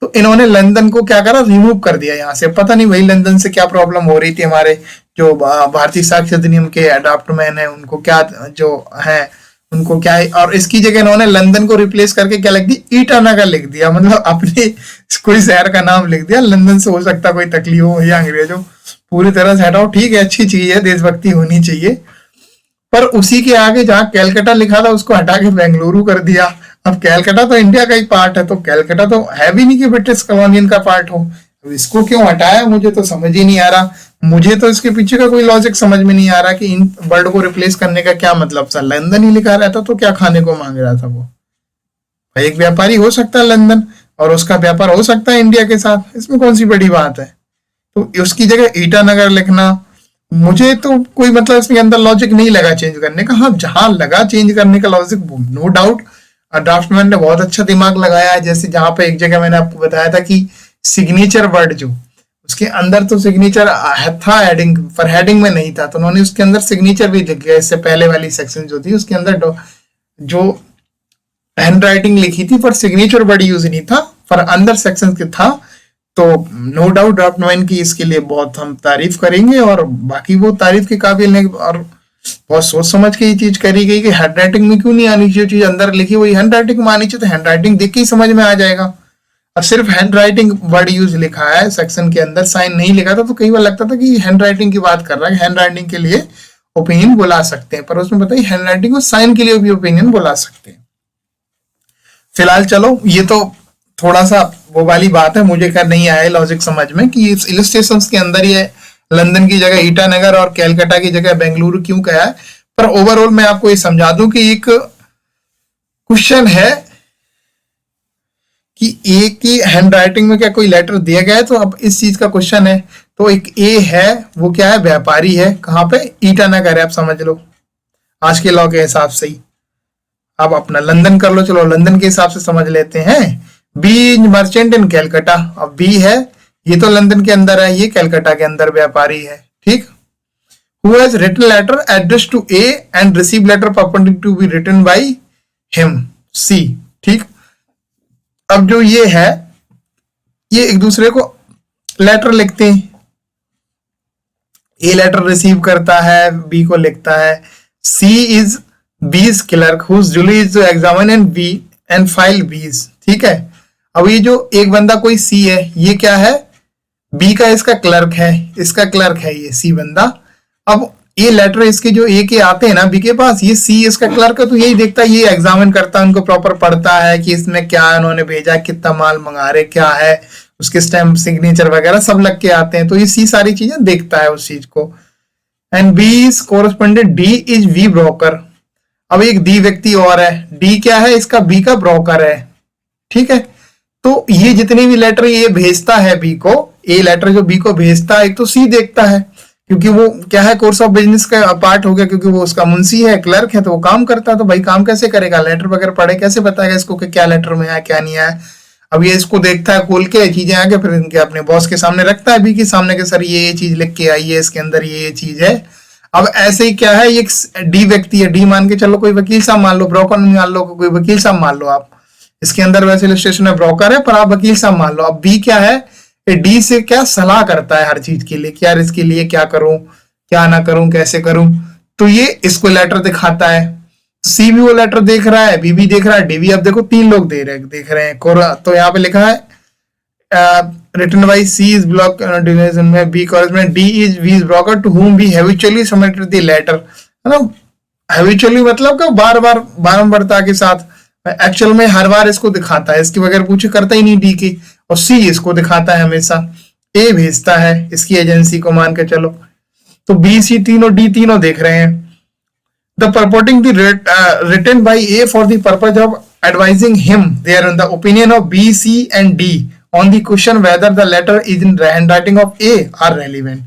तो इन्होंने लंदन को क्या करा, रिमूव कर दिया यहाँ से। पता नहीं भाई लंदन से क्या प्रॉब्लम हो रही थी, हमारे जो भारतीय साक्ष्य अधिनियम के अडॉप्टमैन है उनको क्या जो है उनको क्या है। और इसकी जगह इन्होंने लंदन को रिप्लेस करके क्या लिख दी, ईटानगर लिख दिया। मतलब अपने कोई शहर का नाम लिख दिया, लंदन से हो सकता कोई तकलीफ हो या अंग्रेजों, पूरी तरह से हटाओ। ठीक है, अच्छी चीज है, देशभक्ति होनी चाहिए, पर उसी के आगे जहाँ कैलकाटा लिखा था उसको हटा के बेंगलुरु कर दिया। अब कैलकाटा तो इंडिया का ही पार्ट है, तो कैलकाटा तो है भी नहीं कि ब्रिटिश कॉलोनियन का पार्ट हो। अब इसको क्यों हटाया मुझे तो समझ ही नहीं आ रहा। मुझे तो इसके पीछे का कोई लॉजिक समझ में नहीं आ रहा कि इन वर्ड को रिप्लेस करने का क्या मतलब था। लंदन ही लिखा रहता तो क्या खाने को मांग रहा था वो। भाई एक व्यापारी हो सकता है लंदन और उसका व्यापार हो सकता है इंडिया के साथ, इसमें कौन सी बड़ी बात है। तो उसकी जगह ईटानगर लिखना, मुझे तो कोई मतलब इसके अंदर लॉजिक नहीं लगा चेंज करने का। हाँ, जहां लगा चेंज करने का लॉजिक, नो डाउट ड्राफ्टमैन ने बहुत अच्छा दिमाग लगाया है। जैसे जहां पे एक जगह मैंने आपको बताया था कि सिग्नेचर वर्ड जो उसके अंदर तो सिग्नेचर था हेडिंग, पर हेडिंग में नहीं था, तो उन्होंने उसके अंदर सिग्नेचर भी लिख दिया। इससे पहले वाली सेक्शन जो थी उसके अंदर जो हैंड राइटिंग लिखी थी पर सिग्नेचर वर्ड यूज नहीं था, पर अंदर सेक्शन के था। तो नो डाउट ड्राफ्टमैन की इसके लिए बहुत हम तारीफ करेंगे, और बाकी वो तारीफ के काबिल है और बहुत सोच समझ के ये चीज करी गई कि हैंड राइटिंग में क्यों नहीं आनी चाहिए, चीज अंदर लिखी हुई हैंड राइटिंग में आनी चाहिए। तो हैंड राइटिंग देख के ही समझ में आ जाएगा। अब सिर्फ हैंड राइटिंग वर्ड यूज लिखा है सेक्शन के अंदर, साइन नहीं लिखा था, तो कई बार लगता था कि हैंड राइटिंग की बात कर रहा है, हैंड राइटिंग के लिए ओपिनियन बुला सकते हैं, पर उसमें बताइए हैंड राइटिंग और साइन के लिए भी ओपिनियन बुला सकते हैं। फिलहाल चलो, ये तो थोड़ा सा वो वाली बात है, मुझे क्या नहीं आया लॉजिक समझ में कि इस इलस्ट्रेशंस के अंदर ये लंदन की जगह ईटानगर और कैलकाटा की जगह बेंगलुरु क्यों कहा है। पर ओवरऑल मैं आपको ये समझा दूं कि एक क्वेश्चन है कि ए की हैंडराइटिंग में क्या कोई लेटर दिया गया है, तो अब इस चीज का क्वेश्चन है। तो एक ए है, वो क्या है, व्यापारी है, कहाँ पे, ईटानगर है, आप समझ लो आज के लॉ के हिसाब से ही। आप अपना लंदन कर लो, चलो लंदन के हिसाब से समझ लेते हैं। बी मर्चेंट इन कैलकाटा, अब बी है, ये तो लंदन के अंदर है, ये कैलकाटा के अंदर व्यापारी है, ठीक। Who has written letter addressed to A and received letter purporting to be written by him, C, ठीक। अब जो ये है, ये एक दूसरे को लेटर लिखते हैं, ए लेटर रिसीव करता है, बी को लिखता है। C is B's clerk whose duty is to examine and B and file B's, ठीक है। अब ये जो एक बंदा कोई सी है, ये क्या है, बी का इसका क्लर्क है, इसका क्लर्क है ये सी बंदा। अब ये लेटर इसके जो ए के आते हैं ना बी के पास, ये सी इसका क्लर्क है, तो यही देखता है, ये एग्जामिन करता है, उनको प्रॉपर पढ़ता है कि इसमें क्या उन्होंने भेजा, कितना माल मंगा रहे, क्या है, उसके स्टैम्प सिग्नेचर वगैरह सब लग के आते हैं, तो ये सी सारी चीजें देखता है उस चीज को। And B is correspondent, D is V broker. अब एक डी व्यक्ति और है, डी क्या है, इसका बी का ब्रोकर है, ठीक है। तो ये जितने भी लेटर ये भेजता है बी को, ए लेटर जो बी को भेजता है, एक तो सी देखता है, क्योंकि वो क्या है, कोर्स ऑफ बिजनेस का पार्ट हो गया, क्योंकि वो उसका मुंशी है, क्लर्क है, तो वो काम करता है। तो भाई काम कैसे करेगा, लेटर वगैरह पढ़े कैसे बताएगा इसको कि क्या लेटर में आया क्या नहीं आया। अब ये इसको देखता है खोल के चीजें आके, फिर इनके अपने बॉस के सामने रखता है, बी के सामने के सर ये चीज लिख के आई है, इसके अंदर ये चीज है। अब ऐसे ही क्या है, ये डी व्यक्ति है, डी मान के चलो, कोई वकील साहब मान लो, ब्रोकर मान लो, कोई वकील साहब मान लो आप, इसके अंदर वैसे इलस्ट्रेशन में ब्रोकर है, पर आप वकील साहब मान लो। अब बी क्या है, डी से क्या सलाह करता है हर चीज के लिए, क्या इसके लिए क्या करूं, क्या ना करूं, कैसे करूं। तो ये इसको लेटर दिखाता है, सी भी वो लेटर देख रहा है, बी भी देख रहा है, डी भी। अब देखो तीन लोग देख रहे हैं। तो यहाँ पे लिखा है written by C is block division में B correspondent D is V is broker to whom we habitually submitted the letter, है ना। habitually मतलब क्या, बार बार बारंबारता के साथ, एक्चुअल में हर बार इसको दिखाता है, इसके बगैर पूछे करता ही नहीं डी के। और सी इसको दिखाता है हमेशा, ए भेजता है इसकी एजेंसी को मान के चलो। तो बी सी तीनों डी तीनों देख रहे हैं। The purporting the written by A for the purpose of advising him there on the opinion of B, C and D on the question whether the letter is in handwriting of A are relevant।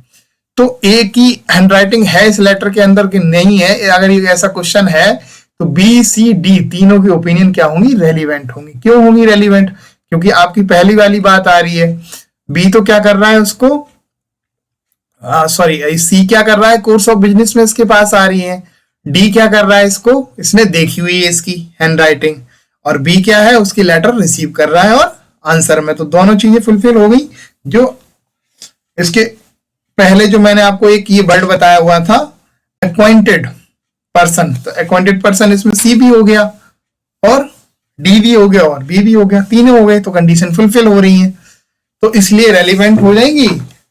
तो A की handwriting है इस letter के अंदर कि नहीं है, अगर ये ऐसा क्वेश्चन है तो B, C, D तीनों की ओपिनियन क्या होंगी, रेलिवेंट होंगी। क्यों होंगी रेलिवेंट, क्योंकि आपकी पहली वाली बात आ रही है, B तो क्या कर रहा है उसको, सॉरी सी क्या कर रहा है, कोर्स ऑफ बिजनेस में इसके पास आ रही है। डी क्या कर रहा है, इसको इसने देखी हुई है इसकी हैंडराइटिंग, और बी क्या है, उसकी लेटर रिसीव कर रहा है और आंसर में। तो दोनों चीजें फुलफिल हो गई। जो इसके पहले जो मैंने आपको एक ये वर्ड बताया हुआ था अपॉइंटेड पर्सन, तो अपॉइंटेड पर्सन इसमें सी भी हो गया और डी भी हो गया और बी भी हो गया, तीनों हो गए, तो कंडीशन फुलफिल हो रही है, तो इसलिए रेलिवेंट हो जाएंगी।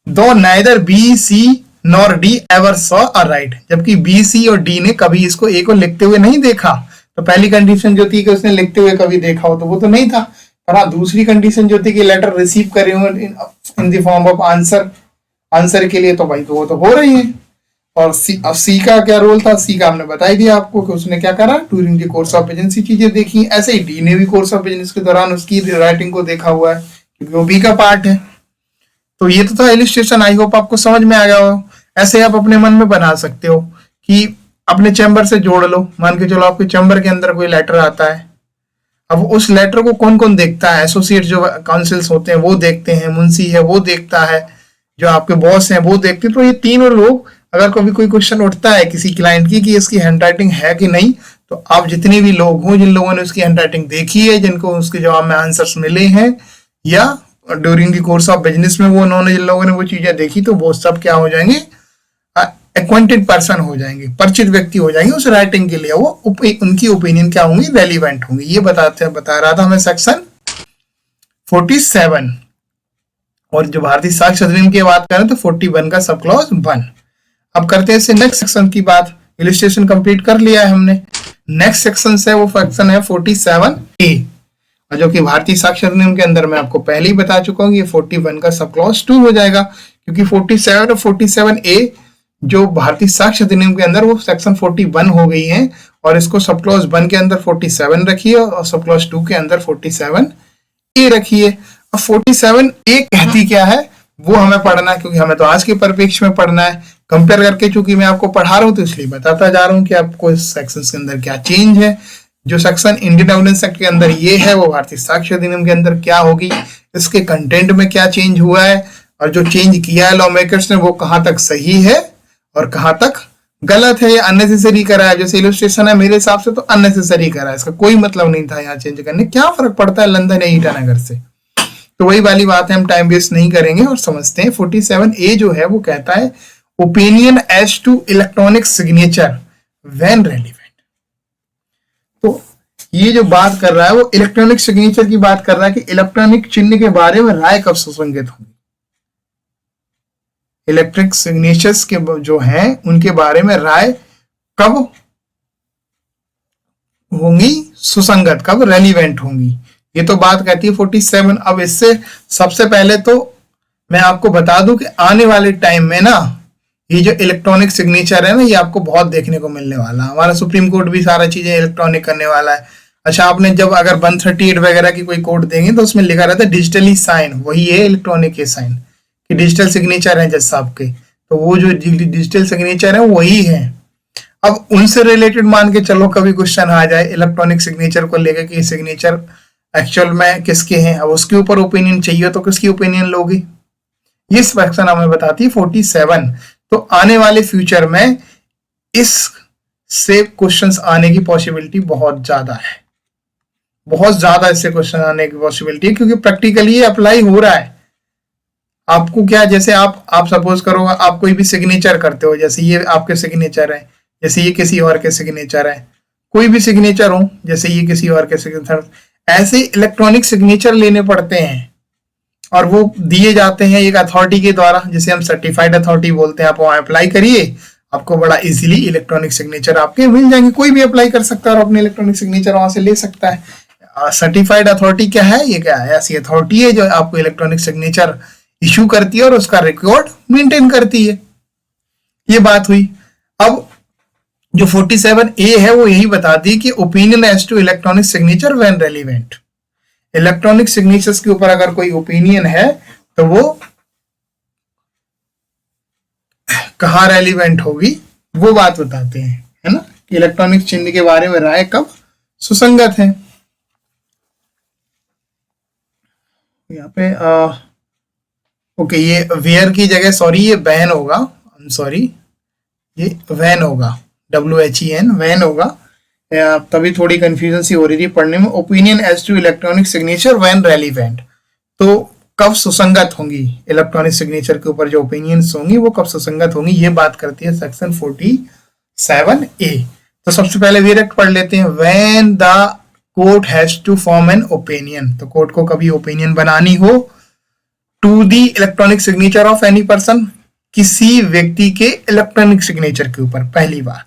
दो neither B C nor D ever saw A write, जबकि बी सी और डी ने कभी इसको ए को लिखते हुए नहीं देखा। तो पहली कंडीशन जो थी कि उसने लिखते हुए कभी देखा हो, तो वो तो नहीं था। पर हाँ, दूसरी कंडीशन जो थी कि लेटर रिसीव करे हो in the form of answer के लिए, तो भाई तो वो तो हो रही है। और सी का क्या रोल था, सी का हमने बता ही दिया आपको कि उसने क्या करा, during the course of business चीजें देखी। ऐसे ही डी ने भी कोर्स ऑफ बिजनेस के दौरान उसकी राइटिंग को देखा हुआ है, क्योंकि वो बी का पार्ट है। तो ये तो था इलस्ट्रेशन, आई होप आपको समझ में आ गया हो। ऐसे आप अपने मन में बना सकते हो कि अपने चैम्बर से जोड़ लो। मान के चलो आपके चैम्बर के अंदर कोई लेटर आता है, अब उस लेटर को कौन कौन देखता है, एसोसिएट जो काउंसिल्स होते हैं वो देखते हैं, मुंशी है वो देखता है, जो आपके बॉस हैं वो देखते हैं। तो ये तीनों लोग, अगर कभी कोई क्वेश्चन उठता है किसी क्लाइंट की कि इसकी हैंडराइटिंग है कि नहीं, तो आप जितने भी लोग हों, जिन लोगों ने उसकी हैंडराइटिंग देखी है, जिनको उसके जवाब में आंसर्स मिले हैं, या during the course of business में वो उन्होंने जिन लोगों ने वो चीजें देखी, तो वो सब क्या हो जाएंगे, एक्वेंटेड पर्सन हो जाएंगे, परिचित व्यक्ति हो जाएंगे उस राइटिंग के लिए। वो उनकी ओपिनियन क्या होंगी, रेलिवेंट होंगी। ये बता रहा था हमें सेक्शन 47। और जो भारतीय साक्ष्य अधिनियम की बात करें तो 41 का सब क्लॉज 1। अब करते हैं इससे नेक्स्ट सेक्शन की बात। इलस्ट्रेशन कंप्लीट कर लिया है हमने। नेक्स्ट सेक्शन है वो सेक्शन है 47A, और जो कि भारतीय साक्ष्य अधिनियम के अंदर मैं आपको पहले ही बता चुका हूँ, ये 41 का सब क्लॉज 2 हो जाएगा, क्योंकि 47 और 47A जो भारतीय साक्ष्य अधिनियम के अंदर वो सेक्शन 41 हो गई है, और इसको सब क्लॉज 1 के अंदर 47 रखिए और सब क्लॉज 2 के अंदर 47A रखिए। अब 47A कहती क्या है वो हमें पढ़ना है, क्योंकि हमें तो आज के परिप्रेक्ष्य में पढ़ना है। कंपेयर करके चूंकि मैं आपको पढ़ा रहा हूं तो इसलिए बताता जा रहा हूं कि आपको इस सेक्शन के अंदर क्या चेंज है। जो सेक्शन इंडियन एविडेंस एक्ट के अंदर ये है वो भारतीय साक्ष्य अधिनियम के अंदर क्या होगी, इसके कंटेंट में क्या चेंज हुआ है, और जो चेंज किया है लॉ मेकर्स ने वो कहां तक सही है और कहां तक गलत है या अननेसेसरी करा है। जैसे इलस्ट्रेशन है मेरे हिसाब से तो अननेसेसरी करा है, इसका कोई मतलब नहीं था यहाँ चेंज करने, क्या फर्क पड़ता है लंदन या ईटानगर से। तो वही वाली बात है, हम टाइम वेस्ट नहीं करेंगे और समझते हैं। 47A जो है वो कहता है opinion as to electronic signature when relevant. तो ये जो बात कर रहा है वो इलेक्ट्रॉनिक सिग्नेचर की बात कर रहा है कि इलेक्ट्रॉनिक चिन्ह के बारे में राय कब सुसंगत होगी। इलेक्ट्रिक सिग्नेचर्स के जो हैं उनके बारे में राय कब होंगी सुसंगत, कब रेलिवेंट होंगी, ये तो बात कहती है 47। अब इससे सबसे पहले तो मैं आपको बता दूं कि आने वाले टाइम में ना ये जो इलेक्ट्रॉनिक सिग्नेचर है ना ये आपको बहुत देखने को मिलने वाला है। हमारा सुप्रीम कोर्ट भी सारा चीजें इलेक्ट्रॉनिक करने वाला है। अच्छा, आपने जब अगर 138 वगैरह की कोई कोड देंगे तो उसमें लिखा रहता है डिजिटली साइन, वही है इलेक्ट्रॉनिक के साइन कि डिजिटल सिग्नेचर है जज साहब के, तो वो जो डिजिटल सिग्नेचर है वही है। अब उनसे रिलेटेड मान के चलो कभी क्वेश्चन आ जाए इलेक्ट्रॉनिक सिग्नेचर को लेकर कि सिग्नेचर एक्चुअल में किसके हैं, अब उसके ऊपर ओपिनियन चाहिए तो किसकी ओपिनियन लोगी, ये सेक्शन हमें बताती है 47। तो आने वाले फ्यूचर में इस से क्वेश्चंस आने की पॉसिबिलिटी बहुत ज्यादा है, बहुत ज्यादा इससे क्वेश्चन आने की पॉसिबिलिटी है, क्योंकि प्रैक्टिकली ये अप्लाई हो रहा है। आपको क्या, जैसे आप सपोज करो आप कोई भी सिग्नेचर करते हो, जैसे ये आपके सिग्नेचर है, जैसे ये किसी और के सिग्नेचर है, कोई भी सिग्नेचर हो जैसे ये किसी और के सिग्नेचर, ऐसे इलेक्ट्रॉनिक सिग्नेचर लेने पड़ते हैं और वो दिए जाते हैं एक अथॉरिटी के द्वारा, जिसे हम सर्टिफाइड अथॉरिटी बोलते हैं। आप वहां अप्लाई करिए, आपको बड़ा इजीली इलेक्ट्रॉनिक सिग्नेचर आपके मिल जाएंगे। कोई भी अप्लाई कर सकता है और अपने इलेक्ट्रॉनिक सिग्नेचर वहां से ले सकता है। सर्टिफाइड अथॉरिटी क्या है, ये क्या है, ऐसी अथॉरिटी है जो आपको इलेक्ट्रॉनिक सिग्नेचर इशू करती है और उसका रिकॉर्ड मेंटेन करती है। ये बात हुई। अब जो 47A है वो यही बताती है कि opinion as to electronic signature when relevant. Electronic signatures के ऊपर अगर कोई ओपिनियन है तो वो कहाँ रेलिवेंट होगी वो बात बताते हैं, है ना, इलेक्ट्रॉनिक चिन्ह के बारे में राय कब सुसंगत है। यहाँ पे ओके, ये वेयर की जगह सॉरी ये वैन होगा, सॉरी ये वैन होगा, WHEN वैन होगा, तभी थोड़ी कंफ्यूजन सी हो रही थी पढ़ने में। Opinion as to electronic signature when relevant, तो कब सुसंगत होंगी इलेक्ट्रॉनिक सिग्नेचर के ऊपर जो ओपिनियंस होंगी वो कब सुसंगत होंगी, ये बात करती है सेक्शन 47A। तो सबसे पहले वीरेक्ट पढ़ लेते हैं। When the court has to form an opinion, तो कोर्ट को कभी ओपिनियन बनानी हो to the electronic signature of any person, किसी व्यक्ति के इलेक्ट्रॉनिक सिग्नेचर के ऊपर, पहली बात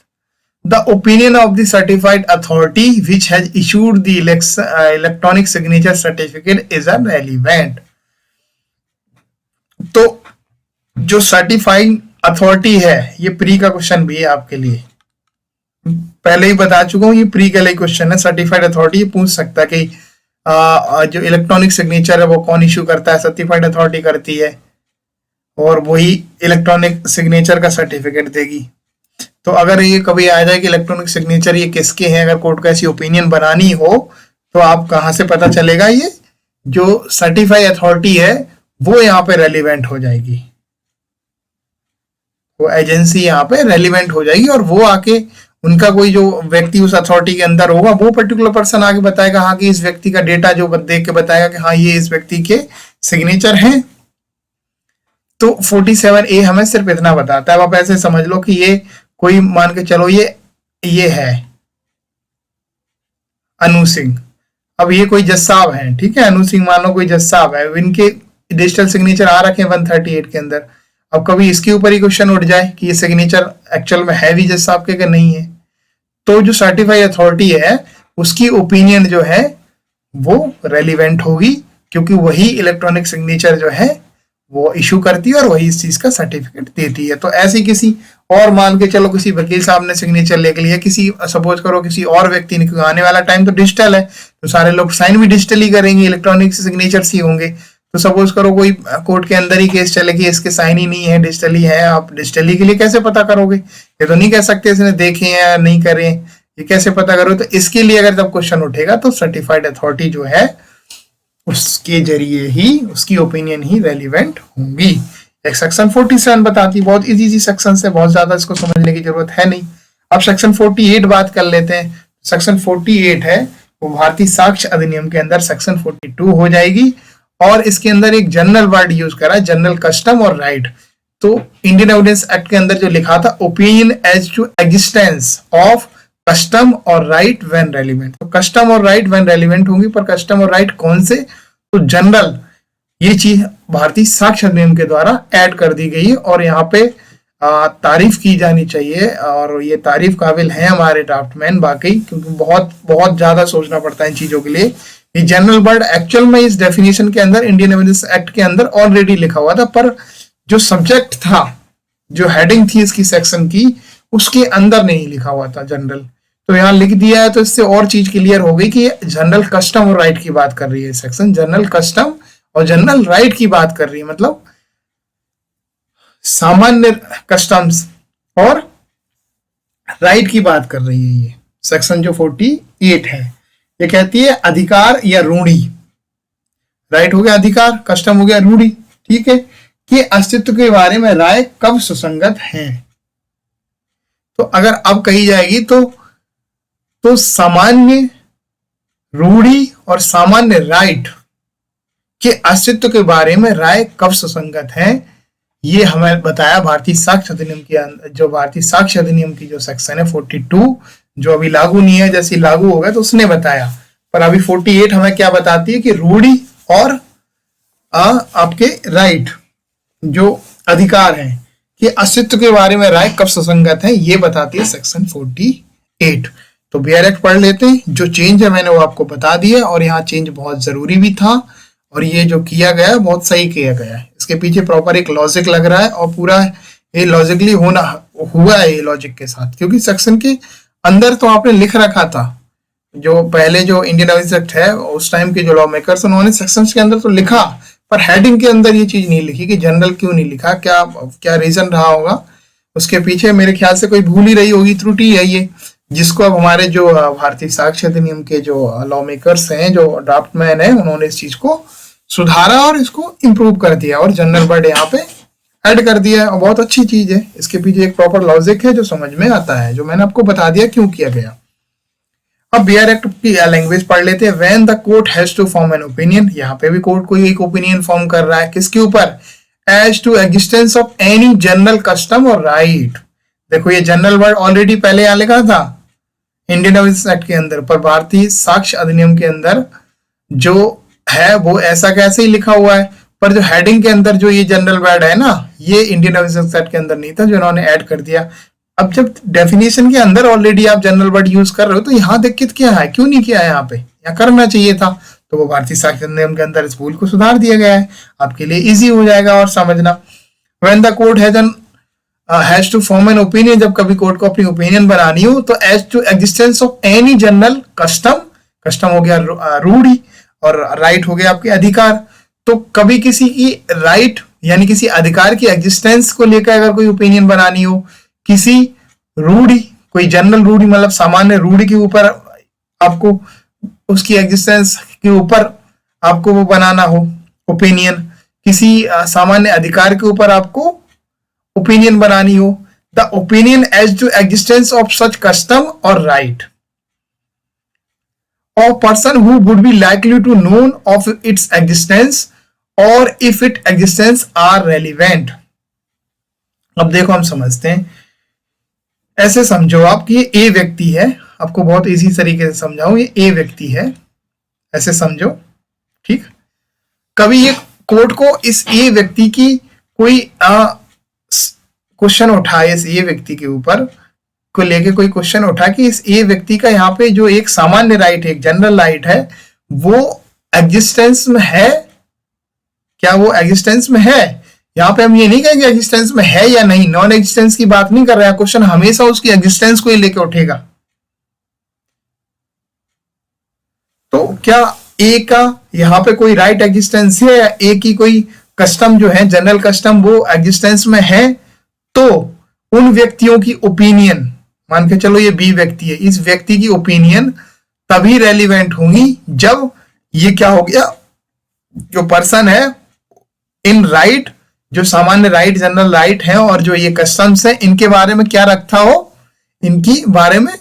the opinion of the certified authority which has issued the electronic signature certificate is relevant। तो जो सर्टिफाइड अथॉरिटी है, ये प्री का क्वेश्चन भी है आपके लिए, पहले ही बता चुका हूं ये प्री का लिए क्वेश्चन है। सर्टिफाइड अथॉरिटी पूछ सकता है कि जो इलेक्ट्रॉनिक सिग्नेचर है वो कौन इश्यू करता है, सर्टिफाइड अथॉरिटी करती है, और वही इलेक्ट्रॉनिक सिग्नेचर का सर्टिफिकेट देगी। तो अगर ये कभी आ जाए कि इलेक्ट्रॉनिक सिग्नेचर ये किसके हैं, अगर कोर्ट को ऐसी ओपिनियन बनानी हो तो आप कहां से पता चलेगा, ये जो सर्टिफाइड अथॉरिटी है वो यहाँ पे रेलिवेंट हो जाएगी, वो एजेंसी यहाँ पे रेलिवेंट हो जाएगी, और वो आके उनका कोई जो व्यक्ति उस अथॉरिटी के अंदर होगा वो पर्टिकुलर पर्सन आके बताएगा हाँ कि इस व्यक्ति का डेटा जो देख के बताएगा कि हाँ ये इस व्यक्ति के सिग्नेचर हैं। तो 47A हमें सिर्फ इतना बताता है। अब आप ऐसे समझ लो कि ये कोई मान के चलो ये है अनु सिंह, अब ये कोई जज साहब है, ठीक है, अनु सिंह मान लो कोई जज साहब है, इनके डिजिटल सिग्नेचर आ रखे हैं 138 के अंदर। अब कभी इसके ऊपर ही क्वेश्चन उठ जाए कि ये सिग्नेचर एक्चुअल में है भी जज साहब के कि नहीं है, तो जो सर्टिफाइड अथॉरिटी है उसकी ओपिनियन जो है वो रेलिवेंट होगी, क्योंकि वही इलेक्ट्रॉनिक सिग्नेचर जो है वो इशू करती है और वही इस चीज का सर्टिफिकेट देती है। तो ऐसे किसी और मान के चलो किसी वकील साहब ने सिग्नेचर ले लिया, किसी सपोज करो किसी और व्यक्ति ने, क्योंकि आने वाला टाइम तो डिजिटल है तो सारे लोग साइन भी डिजिटल ही करेंगे, इलेक्ट्रॉनिक सिग्नेचर्स ही होंगे। तो सपोज करो कोई कोर्ट के अंदर ही केस चले कि इसके साइन ही नहीं है, डिजिटली है, आप डिजिटली के लिए कैसे पता करोगे? ये तो नहीं कह सकते इसने देखे हैं या नहीं करे, ये कैसे पता करो? तो इसके लिए अगर जब क्वेश्चन उठेगा तो सर्टिफाइड अथॉरिटी जो है उसके जरिए ही, उसकी ओपिनियन ही रेलिवेंट होंगी। एक सेक्शन 47 बताती, बहुत इजी सेक्शन है, बहुत ज्यादा इसको समझने की जरूरत है नहीं। अब सेक्शन 48 बात कर लेते हैं। सेक्शन 48 है वो भारतीय साक्ष्य अधिनियम के अंदर सेक्शन 42 हो जाएगी, और इसके अंदर एक जनरल वर्ड यूज करा है, जनरल कस्टम और राइट। तो इंडियन एविडेंस एक्ट के अंदर जो लिखा था, opinion as to existence of custom और राइट व्हेन रेलिवेंट। तो कस्टम और राइट व्हेन रेलिवेंट होंगी, पर कस्टम और राइट कौन से? तो जनरल, ये चीज भारतीय साक्ष्य अधिनियम के द्वारा ऐड कर दी गई है, और यहाँ पे तारीफ की जानी चाहिए, और ये तारीफ काबिल है हमारे ड्राफ्टमैन वाकई, क्योंकि बहुत बहुत ज्यादा सोचना पड़ता है इन चीजों के लिए। ये जनरल वर्ड एक्चुअल में इस डेफिनेशन के अंदर इंडियन एविडेंस एक्ट के अंदर ऑलरेडी लिखा हुआ था, पर जो सब्जेक्ट था, जो हेडिंग थी इसकी सेक्शन की, उसके अंदर नहीं लिखा हुआ था जनरल। तो यहाँ लिख दिया है, तो इससे और चीज क्लियर हो गई कि जनरल कस्टम और राइट की बात कर रही है सेक्शन। जनरल कस्टम और जनरल राइट की बात कर रही है, मतलब सामान्य कस्टम्स और राइट की बात कर रही है ये सेक्शन जो 48 है। ये कहती है अधिकार या रूढ़ी, राइट हो गया अधिकार, कस्टम हो गया रूढ़ी, ठीक है, कि अस्तित्व के बारे में राय कब सुसंगत है। तो अगर अब कही जाएगी तो सामान्य रूढ़ी और सामान्य राइट के अस्तित्व के बारे में राय कब सुसंगत है, ये हमें बताया भारतीय साक्ष्य अधिनियम की, जो भारतीय साक्ष्य अधिनियम की जो सेक्शन है 42, जो अभी लागू नहीं है, जैसे लागू होगा तो उसने बताया। पर अभी 48 हमें क्या बताती है कि रूढ़ी और आपके राइट जो अधिकार हैं कि अस्तित्व के बारे में राय कब सुसंगत है, ये बताती है सेक्शन 48। तो बियर एक्ट पढ़ लेते हैं। जो चेंज है मैंने वो आपको बता दिया, और यहाँ चेंज बहुत जरूरी भी था, और ये जो किया गया बहुत सही किया गया है। इसके पीछे प्रॉपर एक लॉजिक लग रहा है, और पूरा ये लॉजिकली हुआ है ये लॉजिक के साथ, क्योंकि सेक्शन के अंदर तो आपने लिख रखा था, जो पहले जो इंडियन एविडेंस एक्ट है उस टाइम के जो लॉ मेकर्स उन्होंने सेक्शंस के अंदर तो लिखा, पर हेडिंग के अंदर ये चीज नहीं लिखी कि जनरल क्यों नहीं लिखा, क्या रीजन रहा होगा उसके पीछे। मेरे ख्याल से कोई भूल ही रही होगी, त्रुटि है ये, जिसको अब हमारे जो भारतीय साक्ष्य अधिनियम के जो लॉ मेकर्स हैं, जो ड्राफ्टमैन है, उन्होंने इस चीज को सुधारा और इसको इम्प्रूव कर दिया, और जनरल वर्ड यहाँ पे ऐड कर दिया है, और बहुत अच्छी चीज है। इसके पीछे एक प्रॉपर लॉजिक है जो समझ में आता है, जो मैंने आपको बता दिया क्यों किया गया। अब बियर एक्ट की लैंग्वेज पढ़ लेते हैं। When the court has to form an opinion, यहाँ पे भी कोर्ट कोई एक ओपिनियन फॉर्म कर रहा है, किसके ऊपर? As to existence of any general custom और राइट। देखो ये जनरल वर्ड ऑलरेडी पहले यहाँ लिखा था इंडियन एविडेंस एक्ट के अंदर, पर भारतीय साक्ष्य अधिनियम के अंदर जो है वो ऐसा कैसे ही लिखा हुआ है, पर जो हेडिंग के अंदर जो ये जनरल वर्ड है ना, ये इंडियन एविडेंस एक्ट के अंदर नहीं था, जो इन्होंने ऐड कर दिया। अब जब डेफिनेशन के अंदर ऑलरेडी आप जनरल वर्ड यूज कर रहे हो, तो यहाँ दिक्कत क्या है, क्यों नहीं किया है यहाँ पे? यहाँ करना चाहिए था। तो वो भारतीय साक्ष्य अधिनियम के अंदर इस भूल को सुधार दिया गया है, आपके लिए इजी हो जाएगा और समझना। When the court has to form an opinion, जब कभी कोर्ट को अपनी ओपिनियन बनानी हो, तो as to existence of any general custom, custom हो गया रूढ़ी, और राइट हो गया आपके अधिकार। तो कभी किसी की राइट यानी किसी अधिकार की एग्जिस्टेंस को लेकर अगर कोई ओपिनियन बनानी हो, किसी रूढ़ी, कोई जनरल रूढ़ी मतलब सामान्य रूढ़ी के ऊपर आपको, उसकी एग्जिस्टेंस के ऊपर आपको वो बनाना हो ओपिनियन, किसी सामान्य अधिकार के ऊपर आपको ओपिनियन बनानी हो, the opinion as to existence of such custom और right of person who would be likely to known of its existence or if its existence are relevant। अब देखो हम समझते हैं, ऐसे समझो आप कि ये ए व्यक्ति है, आपको बहुत इजी तरीके से समझाऊं, ये ए व्यक्ति है, ऐसे समझो, ठीक। कभी ये कोर्ट को इस ए व्यक्ति की कोई क्वेश्चन उठाए, इस ए व्यक्ति के ऊपर को लेके कोई क्वेश्चन उठा कि इस ए व्यक्ति का यहाँ पे जो एक सामान्य राइट है, एक जनरल राइट है, वो एग्जिस्टेंस में है क्या वो एग्जिस्टेंस में है? यहाँ पे हम ये नहीं कहेंगे एग्जिस्टेंस में है या नहीं, नॉन एग्जिस्टेंस की बात नहीं कर रहे हैं, क्वेश्चन हमेशा उसकी एग्जिस्टेंस को ही लेके उठेगा। तो क्या ए का यहाँ पे कोई राइट एग्जिस्टेंस है, या ए की कोई कस्टम जो है, जनरल कस्टम, वो एग्जिस्टेंस में है? तो उन व्यक्तियों की ओपिनियन, मान के चलो ये बी व्यक्ति है, इस व्यक्ति की ओपिनियन तभी रेलिवेंट होंगी जब ये क्या हो गया, जो पर्सन है इन राइट, जो सामान्य राइट, जनरल राइट है, और जो ये कस्टम्स है, इनके बारे में क्या रखता हो, इनकी बारे में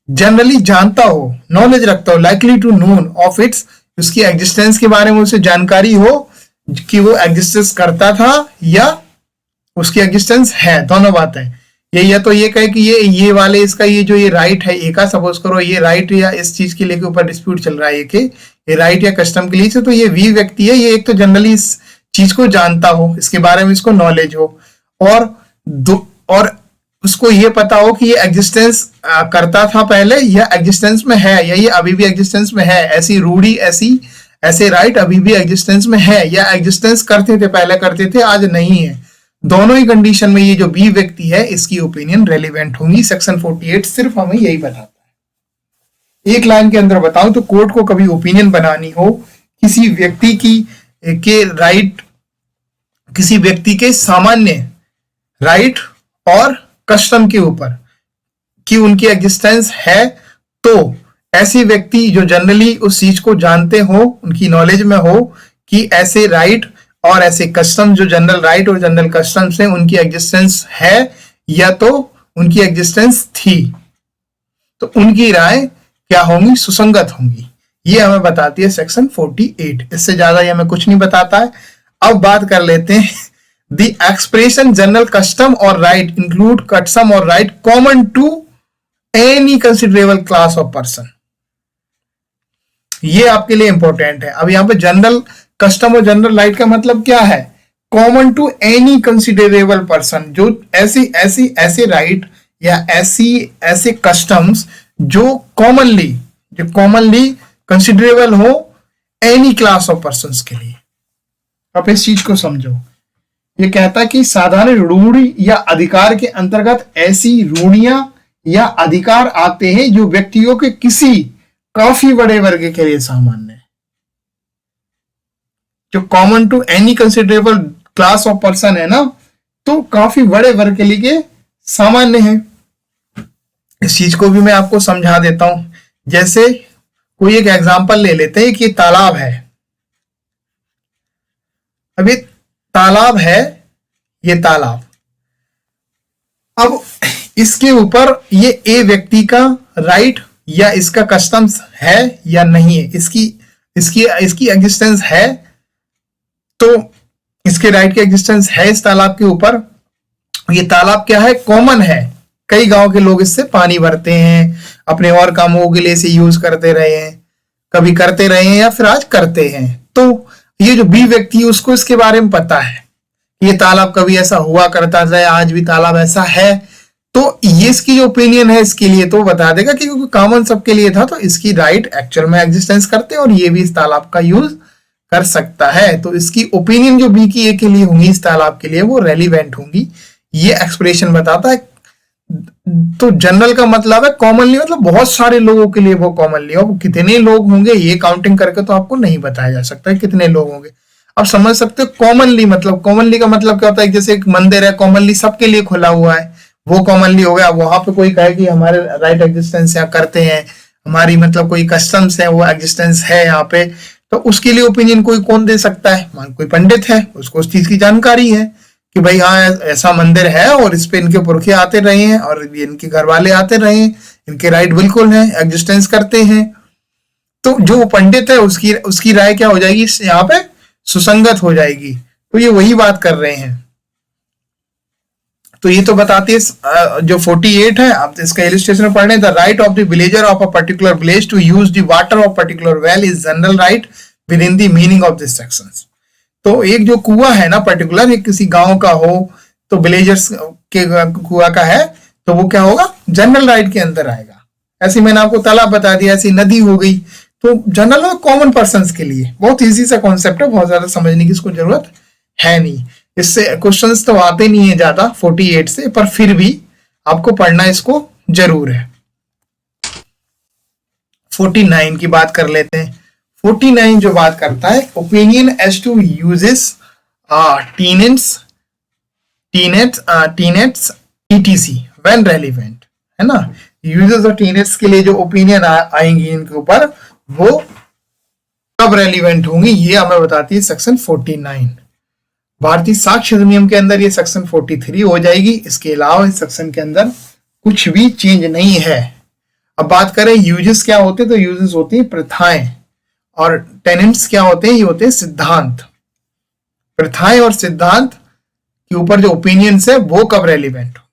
जनरली जानता हो, नॉलेज रखता हो, likely to known of its, उसकी एग्जिस्टेंस के बारे में उसे जानकारी हो कि वो एग्जिस्टेंस करता था या उसकी एग्जिस्टेंस है, दोनों बातें। ये या तो ये कहे कि ये वाले इसका ये जो ये राइट है, ए का सपोज करो ये राइट या इस चीज के लेके ऊपर डिस्प्यूट चल रहा है, ये राइट या कस्टम के लिए, तो ये वी व्यक्ति है, ये एक तो जनरली इस चीज को जानता हो, इसके बारे में इसको नॉलेज हो, और उसको ये पता हो कि ये एग्जिस्टेंस करता था पहले या एग्जिस्टेंस में है, या ये अभी भी एग्जिस्टेंस में है, ऐसी रूढ़ी, ऐसे राइट अभी भी एग्जिस्टेंस में है, या एग्जिस्टेंस करते थे, पहले करते थे, आज नहीं है। दोनों ही कंडीशन में ये जो बी व्यक्ति है इसकी ओपिनियन रेलिवेंट होंगी। सेक्शन 48 सिर्फ हमें यही बताता है। एक लाइन के अंदर बताऊं तो कोर्ट को कभी ओपिनियन बनानी हो किसी व्यक्ति के राइट, किसी व्यक्ति के सामान्य राइट और कस्टम के ऊपर कि उनकी एग्जिस्टेंस है, तो ऐसे व्यक्ति जो जनरली उस चीज को जानते हो, उनकी नॉलेज में हो कि ऐसे राइट और ऐसे कस्टम, जो जनरल राइट और जनरल कस्टम्स हैं, उनकी एग्जिस्टेंस है या तो उनकी एग्जिस्टेंस थी, तो उनकी राय क्या होंगी, सुसंगत होंगी। ये हमें बताती है सेक्शन 48। इससे ज्यादा ये हमें कुछ नहीं बताता है। अब बात कर लेते हैं द एक्सप्रेशन जनरल कस्टम और राइट इंक्लूड कस्टम और right common to any considerable class of person. ये आपके लिए इंपॉर्टेंट है। अब यहाँ पे जनरल कस्टम और जनरल राइट का मतलब क्या है, common to any considerable person, जो ऐसे राइट या ऐसे कस्टम्स जो कॉमनली कंसिडरेबल हो एनी क्लास ऑफ पर्संस के लिए। आप इस चीज को समझो। ये कहता है कि साधारण रूढ़ी या अधिकार के अंतर्गत ऐसी रूढ़ियां या अधिकार आते हैं जो व्यक्तियों के किसी काफी बड़े वर्ग के लिए सामान्य है। जो common to any considerable class of person है ना, तो काफी बड़े वर्ग के लिए सामान्य है। इस चीज को भी मैं आपको समझा देता हूं। जैसे कोई एक एग्जांपल ले लेते हैं कि तालाब है। अभी तालाब है, ये तालाब, अब इसके ऊपर ये ए व्यक्ति का राइट या इसका कस्टम्स है या नहीं है, इसकी एग्जिस्टेंस है, तो इसके राइट की एग्जिस्टेंस है इस तालाब के ऊपर। ये तालाब क्या है, कॉमन है, कई गांव के लोग इससे पानी भरते हैं, अपने और कामों के लिए इसे यूज करते रहे हैं, कभी करते रहे हैं या फिर आज करते हैं। तो ये जो बी व्यक्ति है उसको इसके बारे में पता है, ये तालाब कभी ऐसा हुआ करता था, आज भी तालाब ऐसा है, तो ये इसकी जो ओपिनियन है इसके लिए तो बता देगा कि क्योंकि कॉमन सबके लिए था, तो इसकी राइट एक्चुअल में एग्जिस्टेंस करते हैं और ये भी इस तालाब का यूज कर सकता है। तो इसकी ओपिनियन जो बी की ए के लिए होंगी इस तालाब के लिए, वो रेलिवेंट होंगी। ये एक्सप्रेशन बताता है। तो जनरल का मतलब है कॉमनली, मतलब बहुत सारे लोगों के लिए वो कॉमनली। अब कितने लोग होंगे ये काउंटिंग करके तो आपको नहीं बताया जा सकता है कितने लोग होंगे। अब समझ सकते हो कॉमनली मतलब, कॉमनली का मतलब क्या होता है, जैसे एक मंदिर है कॉमनली सबके लिए खुला हुआ है, वो कॉमनली हो गया। वहां पे कोई कहे कि हमारे राइट एग्जिस्टेंस यहाँ करते हैं, हमारी मतलब कोई कस्टम्स है वो एग्जिस्टेंस है यहाँ पे, तो उसके लिए ओपिनियन कोई कौन दे सकता है, मान कोई पंडित है, उसको उस चीज की जानकारी है कि भाई हाँ ऐसा मंदिर है और इस पे इनके पुरखे आते रहे हैं और इनके घर वाले आते रहे हैं, इनके राइट बिल्कुल हैं, एग्जिस्टेंस करते हैं। तो जो पंडित है उसकी राय क्या हो जाएगी, यहाँ पे सुसंगत हो जाएगी। तो ये वही बात कर रहे हैं। तो ये तो बताती है जो 48 है। आप इसका इलस्ट्रेशन पढ़ लें। The right of the villager of a particular village to use the water of particular well is general right within the meaning of this section. तो एक जो कुआं है ना पर्टिकुलर, एक किसी गांव का हो, तो विलेजर्स के कुआं का है, तो वो क्या होगा, जनरल राइट के अंदर आएगा। ऐसे मैंने आपको तालाब बता दिया, ऐसी नदी हो गई, तो जनरल और कॉमन पर्संस के लिए बहुत इजी सा कॉन्सेप्ट है, बहुत ज्यादा समझने की इसको जरूरत है नहीं। इससे क्वेश्चंस तो आते नहीं है ज्यादा 48 से, पर फिर भी आपको पढ़ना इसको जरूर है। 49 की बात कर लेते हैं। 49 जो बात करता है opinion as to usages tenets ETC when relevant, है ना। यूजर्स और टीनेट्स के लिए जो ओपिनियन आएंगी इनके ऊपर वो कब रेलिवेंट होंगी, ये हमें बताती है सेक्शन 49। भारतीय साक्ष्य अधिनियम के अंदर ये सेक्शन 43 हो जाएगी। इसके अलावा इस सेक्शन के अंदर कुछ भी चेंज नहीं है। अब बात करें यूजेस क्या होते हैं, तो यूजेस होती है प्रथाएं, और टेनेंट्स क्या होते हैं, ये होते हैं सिद्धांत। प्रथाएं और सिद्धांत के ऊपर जो ओपिनियंस है वो कब रेलिवेंट हो।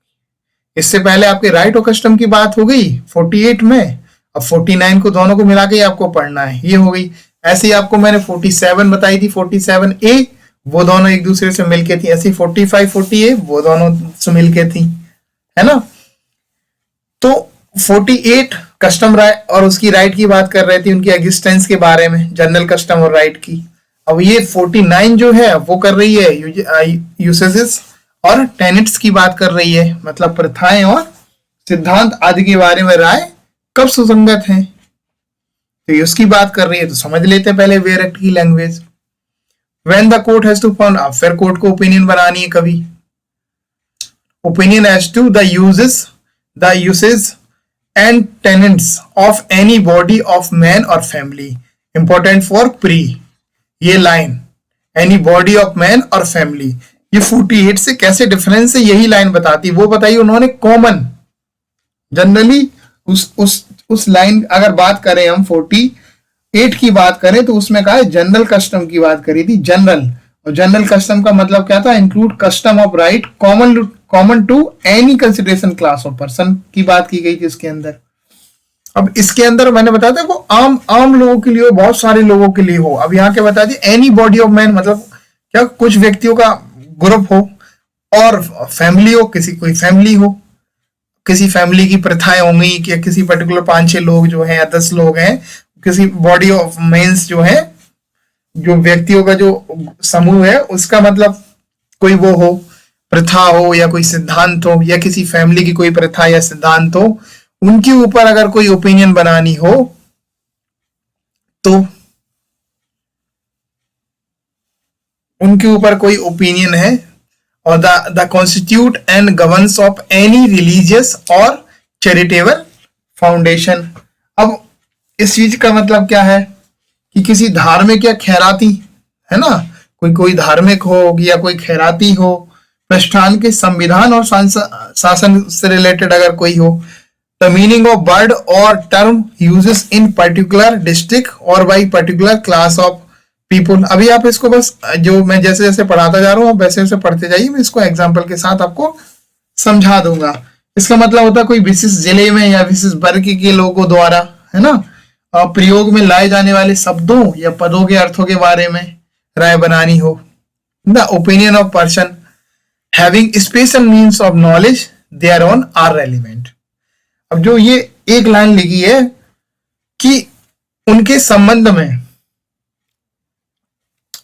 इससे पहले आपके राइट और कस्टम की बात हो गई 48 में, अब 49 को दोनों को मिला के आपको पढ़ना है, ये हो गई। ऐसे ही आपको मैंने 47 बताई थी 47A, वो दोनों एक दूसरे से मिलके थी। ऐसे 45 40A वो दोनों से मिलके थी, है ना। तो 48 कस्टम राइट और उसकी राइट की बात कर रहे थे, उनकी एग्जिस्टेंस के बारे में, जनरल कस्टम और राइट की। अब ये 49 जो है वो कर रही है यूसेजेस और टेनेट्स की बात कर रही है, मतलब प्रथाएं और सिद्धांत आदि के बारे में राय कब सुसंगत है, तो ये उसकी बात कर रही है। तो समझ लेते हैं पहले वेयर एक्ट की language. When the court has to found, अब फिर कोर्ट को ओपिनियन बनानी है कभी। Opinion as to the usage and tenets of any body of man और फैमिली, इंपॉर्टेंट फॉर प्री, ये line any body of man और फैमिली, ये 48 से कैसे डिफरेंस है यही लाइन बताती, वो बताई उन्होंने कॉमन। जनरली उस लाइन अगर बात करें हम 48 की बात करें तो उसमें कहा है जनरल कस्टम की बात करी थी, जनरल। और जनरल कस्टम का मतलब क्या था, include custom of right common to any consideration class of person की बात की गई थी इसके अंदर। अब इसके अंदर मैंने बताया था वो आम लोगों के लिए हो, बहुत सारे लोगों के लिए हो। अब यहाँ क्या बता दिया, एनी बॉडी ऑफ मैन, मतलब क्या कुछ व्यक्तियों का ग्रुप हो, और फैमिली हो, कोई फैमिली हो, किसी फैमिली की प्रथाएं होंगी कि किसी पर्टिकुलर 5-6 लोग जो हैं या 10 लोग हैं, किसी बॉडी ऑफ मेंस जो है, जो व्यक्तियों का जो समूह है, उसका मतलब कोई वो हो, प्रथा हो या कोई सिद्धांत हो, या किसी फैमिली की कोई प्रथा या सिद्धांत हो, उनके ऊपर अगर कोई ओपिनियन बनानी हो तो उनके ऊपर कोई ओपिनियन है, और the constitute and governance of any religious और चैरिटेबल फाउंडेशन। अब इस चीज का मतलब क्या है कि किसी धार्मिक या खैराती, है ना, कोई धार्मिक हो या कोई खैराती हो, प्रतिष्ठान के संविधान और शासन से रिलेटेड अगर कोई हो, द मीनिंग ऑफ वर्ड और term uses in particular district और by particular class of people. अभी आप इसको बस जो मैं जैसे जैसे पढ़ाता जा रहा हूँ वैसे वैसे पढ़ते जाइए, मैं इसको एग्जाम्पल के साथ आपको समझा दूंगा। इसका मतलब होता है कोई विशेष जिले में या विशेष वर्ग के लोगों द्वारा, है ना, प्रयोग में लाए जाने वाले शब्दों या पदों के अर्थों के बारे में राय बनानी हो। The opinion of person having special means of knowledge thereon are relevant. अब जो ये एक लाइन लिखी है कि उनके संबंध में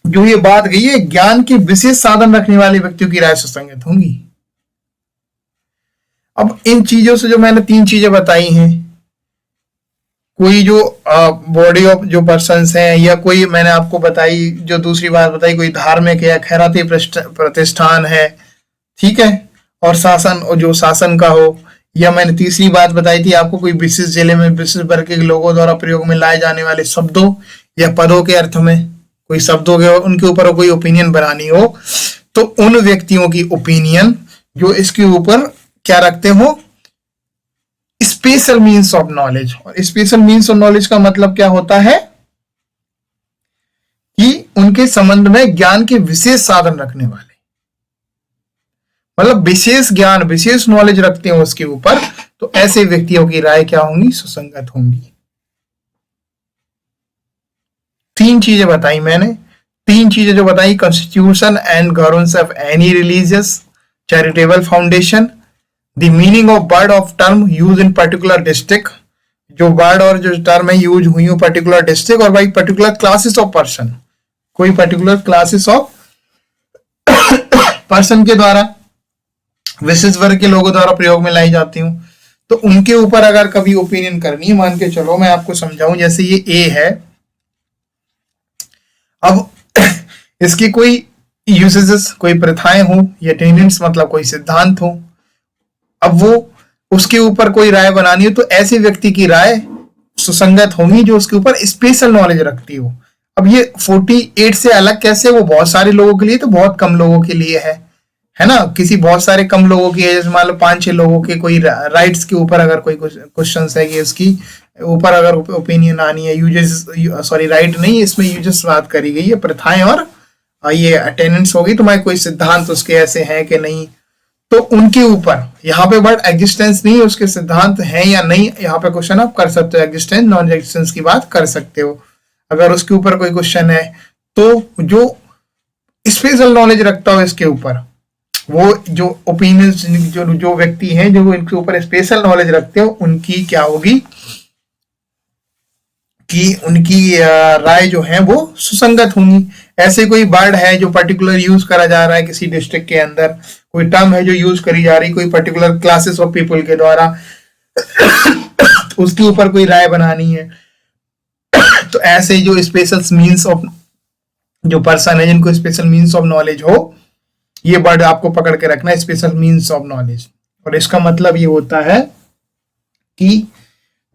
जो ये बात गई है, ज्ञान के विशेष साधन रखने वाले व्यक्तियों की राय सुसंगत होंगी। अब इन चीजों से जो मैंने 3 चीजें बताई हैं, कोई जो बॉडी ऑफ जो पर्सन्स हैं, या कोई मैंने आपको बताई जो दूसरी बात बताई, कोई धार्मिक या खैराती प्रतिष्ठान है, ठीक है, और शासन, और जो शासन का हो, या मैंने तीसरी बात बताई थी आपको कोई विशेष जिले में विशेष वर्ग के लोगों द्वारा प्रयोग में लाए जाने वाले शब्दों या पदों के अर्थ में कोई शब्दों के उनके ऊपर कोई ओपिनियन बनानी हो, तो उन व्यक्तियों की ओपिनियन जो इसके ऊपर क्या रखते हो, स्पेशल मीन्स ऑफ नॉलेज। और स्पेशल मीन्स ऑफ नॉलेज का मतलब क्या होता है कि उनके संबंध में ज्ञान के विशेष साधन रखने वाले, मतलब विशेष ज्ञान विशेष नॉलेज रखते हो उसके ऊपर, तो ऐसे व्यक्तियों की राय क्या होंगी, सुसंगत होंगी। 3 चीजें बताई मैंने, 3 चीजें जो बताई, constitution and governance of any religious charitable foundation, the meaning of word of term use in particular district जो वर्ड और जो टर्म है यूज हुई हो पर्टिकुलर डिस्ट्रिक्ट और by particular classes of person, कोई पर्टिकुलर क्लासेस ऑफ पर्सन के द्वारा, विशेष वर्ग के लोगों द्वारा प्रयोग में लाई जाती हूँ, तो उनके ऊपर अगर कभी ओपिनियन करनी है, मान के चलो मैं आपको समझाऊं, जैसे ये ए है, अब इसकी कोई यूसेजेस, कोई प्रथाएं हो या टेनेंट्स मतलब कोई सिद्धांत हो, अब वो उसके ऊपर कोई राय बनानी हो तो ऐसे व्यक्ति की राय सुसंगत होगी जो उसके ऊपर स्पेशल नॉलेज रखती हो। अब ये 48 से अलग कैसे, वो बहुत सारे लोगों के लिए तो बहुत कम लोगों के लिए है ना, किसी बहुत सारे कम लोगों की है, जैसे मान लो 5-6 लोगों के कोई राइट्स के ऊपर अगर कोई क्वेश्चन है कि उसकी ऊपर अगर ओपिनियन आनी है, यूजेस सॉरी राइट नहीं, इसमें यूजेस बात करी गई है, प्रथाएं और ये अटेंडेंस होगी, तुम्हारे कोई सिद्धांत उसके ऐसे हैं कि नहीं, तो उनके ऊपर यहाँ पे वर्ड एग्जिस्टेंस नहीं, उसके सिद्धांत हैं या नहीं, यहाँ पे क्वेश्चन आप कर सकते हो, एग्जिस्टेंस नॉन एग्जिस्टेंस की बात कर सकते हो। अगर उसके ऊपर कोई क्वेश्चन है तो जो स्पेशल नॉलेज रखता हो इसके ऊपर, वो जो ओपिनियंस जो व्यक्ति हैं जो इनके ऊपर स्पेशल नॉलेज रखते हो, उनकी क्या होगी कि उनकी राय जो है वो सुसंगत होंगी। ऐसे कोई वर्ड है जो पर्टिकुलर यूज करा जा रहा है किसी डिस्ट्रिक्ट के अंदर, कोई टर्म है जो यूज करी जा रही कोई पर्टिकुलर क्लासेस ऑफ पीपल के द्वारा, उसके ऊपर कोई राय बनानी है, तो ऐसे जो स्पेशल मीन्स ऑफ जो पर्सन है जिनको स्पेशल मीन्स ऑफ नॉलेज हो, ये वर्ड आपको पकड़ के रखना है, स्पेशल मीन्स ऑफ नॉलेज। और इसका मतलब ये होता है कि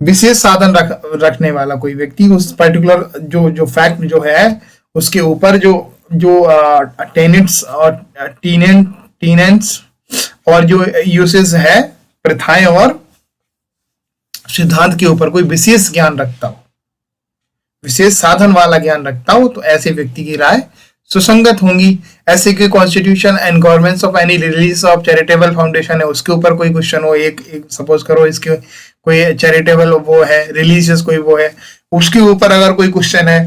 विशेष साधन रखने वाला कोई व्यक्ति उस पर्टिकुलर जो फैक्ट जो है उसके ऊपर जो टेनेंट्स और टीनेंट्स और जो यूसेज है, प्रथाएं और सिद्धांत के ऊपर कोई विशेष ज्ञान रखता हो, विशेष साधन वाला ज्ञान रखता हो, तो ऐसे व्यक्ति की राय सुसंगत होंगी। ऐसे कि constitution and governments of any release of charitable foundation है, उसके ऊपर कोई क्वेश्चन हो, एक सपोज करो इसके कोई चैरिटेबल वो है, रिलीजियस कोई वो है, उसके ऊपर अगर कोई क्वेश्चन है,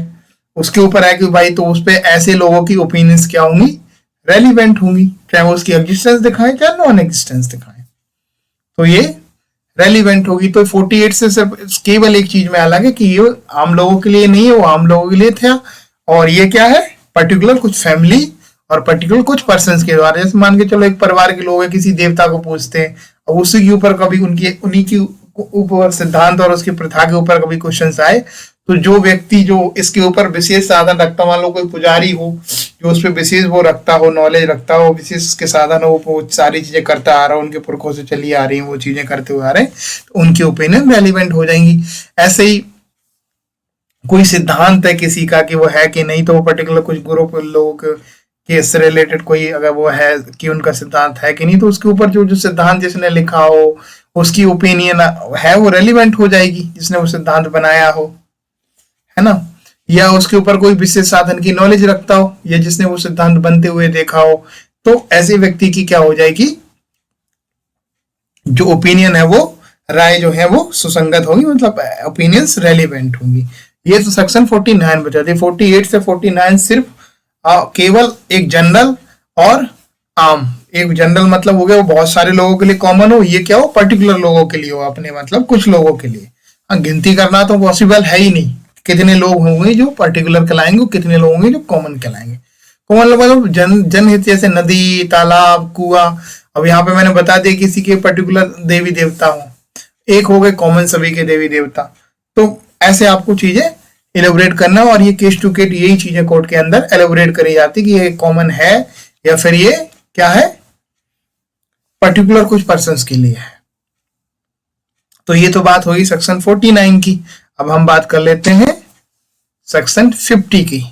उसके ऊपर है कि भाई, तो उस पर ऐसे लोगों की ओपिनियंस क्या होंगी, रेलिवेंट होंगी, चाहे वो उसकी एग्जिस्टेंस दिखाएं चाहे नॉन एग्जिस्टेंस दिखाएं, तो ये रेलिवेंट होगी। तो 48 से सिर्फ केवल एक चीज में अलग है कि ये आम लोगों के लिए नहीं है, वो आम लोगों के लिए था, और ये क्या है, पर्टिकुलर कुछ फैमिली और पर्टिकुलर कुछ पर्सन्स के द्वारा, जैसे मान के चलो एक परिवार के लोग हैं, किसी देवता को पूछते हैं और उसी के ऊपर कभी उन्हीं की ऊपर सिद्धांत और उसकी प्रथा के ऊपर कभी क्वेश्चन आए, तो जो व्यक्ति जो इसके ऊपर विशेष साधन रखता, मान लो कोई पुजारी हो जो उस पर विशेष वो रखता हो, नॉलेज रखता हो, विशेष उसके साधन हो, वो सारी चीजें करता आ रहा हो, उनके पुरखों से चली आ रही है, वो चीजें करते हुए आ रहे हैं, तो उनकी ओपिनियन रेलिवेंट हो जाएंगी। ऐसे ही कोई सिद्धांत है किसी का कि वो है कि नहीं, तो वो पर्टिकुलर कुछ ग्रुप लोग के इससे रिलेटेड कोई अगर वो है कि उनका सिद्धांत है कि नहीं, तो उसके ऊपर जो सिद्धांत जिसने लिखा हो, उसकी ओपिनियन है वो रेलिवेंट हो जाएगी, जिसने वो सिद्धांत बनाया हो, है ना, या उसके ऊपर कोई विशेष साधन की नॉलेज रखता हो, या जिसने वो सिद्धांत बनते हुए देखा हो, तो ऐसे व्यक्ति की क्या हो जाएगी, जो ओपिनियन है वो राय जो है वो सुसंगत होगी, मतलब ओपिनियंस रेलिवेंट होंगी। ये तो सेक्शन 49 बताते हैं। 48 से 49 सिर्फ केवल एक जनरल और आम, एक जनरल मतलब हो गया वो बहुत सारे लोगों के लिए कॉमन हो, ये क्या हो, पर्टिकुलर लोगों के लिए हो, अपने मतलब कुछ लोगों के लिए। हाँ, गिनती करना तो पॉसिबल है ही नहीं, कितने लोग होंगे जो पर्टिकुलर कहलाएंगे, कितने लोग होंगे जो कॉमन कहलाएंगे। कॉमन मतलब जनहित, जैसे नदी, तालाब, कुआं। अब यहाँ पे मैंने बता दिया किसी के पर्टिकुलर देवी देवता हो, एक हो गए कॉमन सभी के देवी देवता, तो ऐसे आपको चीजें एलोबरेट करना, और ये केस टू केस यही चीजें कोर्ट के अंदर एलोबरेट करी जाती कि ये कॉमन है या फिर ये क्या है, पर्टिकुलर कुछ पर्संस के लिए है। तो ये तो बात होगी सेक्शन 49 की। अब हम बात कर लेते हैं सेक्शन 50 की।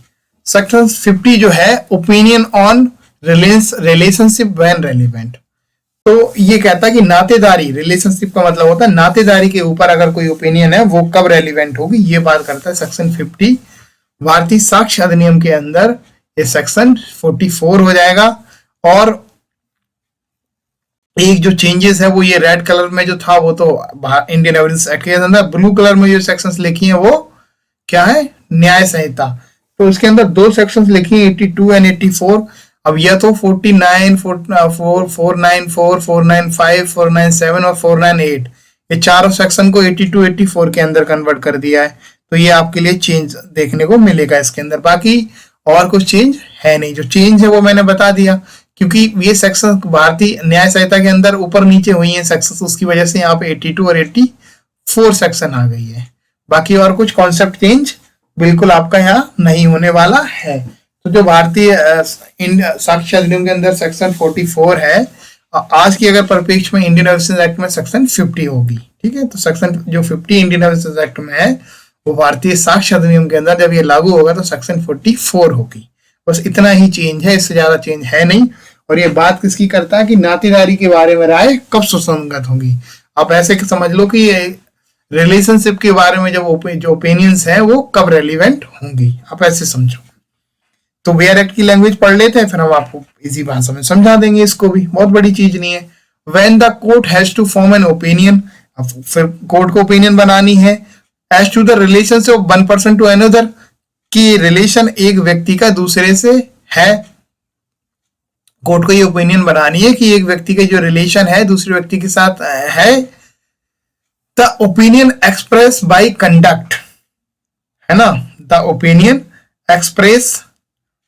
सेक्शन 50 जो है opinion on relationship when relevant. तो ये कहता है कि नातेदारी, रिलेशनशिप का मतलब होता है नातेदारी के ऊपर अगर कोई ओपिनियन है वो कब रेलिवेंट होगी, ये बात करता है सेक्शन 50। भारतीय साक्ष्य अधिनियम के अंदर ये सेक्शन 44 हो जाएगा। और एक जो चेंजेस है वो ये रेड कलर में जो था वो तो इंडियन एविडेंस एक्ट के अंदर, ब्लू कलर में जो सेक्शंस लिखी हैं वो क्या है, न्याय संहिता। तो इसके अंदर दो सेक्शंस लिखी हैं 82 एंड 84। अब यह तो 49, 494, 495, 497 और 498 ये चारों सेक्शन को 82 84 के अंदर कन्वर्ट कर दिया है। तो ये आपके लिए चेंज देखने को मिलेगा इसके अंदर। बाकी और कुछ चेंज है नहीं, जो चेंज है वो मैंने बता दिया, क्योंकि ये सेक्शन भारतीय न्याय संहिता के अंदर ऊपर नीचे हुई है सेक्शन, उसकी वजह से यहाँ पे 82 और 84 सेक्शन आ गई है। बाकी और कुछ कॉन्सेप्ट चेंज बिल्कुल आपका यहाँ नहीं होने वाला है। तो जो भारतीय साक्ष्य अधिनियम के अंदर सेक्शन 44 है, आज की अगर परिप्रेक्ष्य में इंडियन ओवरसीज एक्ट में सेक्शन 50 होगी। ठीक है, तो सेक्शन जो 50 इंडियन ओवरसीज एक्ट में है वो भारतीय साक्ष्य अधिनियम के अंदर जब ये लागू होगा तो सेक्शन 44 होगी। बस इतना ही चेंज है, इससे ज्यादा चेंज है नहीं। और ये बात किसकी करता है कि नातेदारी के बारे में राय कब सुसंगत होगी। आप ऐसे समझ लो कि रिलेशनशिप के बारे में जो ओपिनियंस है वो कब रेलिवेंट होंगी, आप ऐसे समझो। तो वेयर एक्ट की लैंग्वेज पढ़ लेते हैं, फिर हम आपको इजी भाषा में समझा देंगे। इसको भी बहुत बड़ी चीज नहीं है। When the court has to form an opinion, फिर कोर्ट को ओपिनियन बनानी है as to the relationship of one person to another, कि रिलेशन एक व्यक्ति का दूसरे से है। कोर्ट को ये ओपिनियन बनानी है कि एक व्यक्ति का जो रिलेशन है दूसरे व्यक्ति के साथ है। The opinion express by conduct, है ना, the opinion express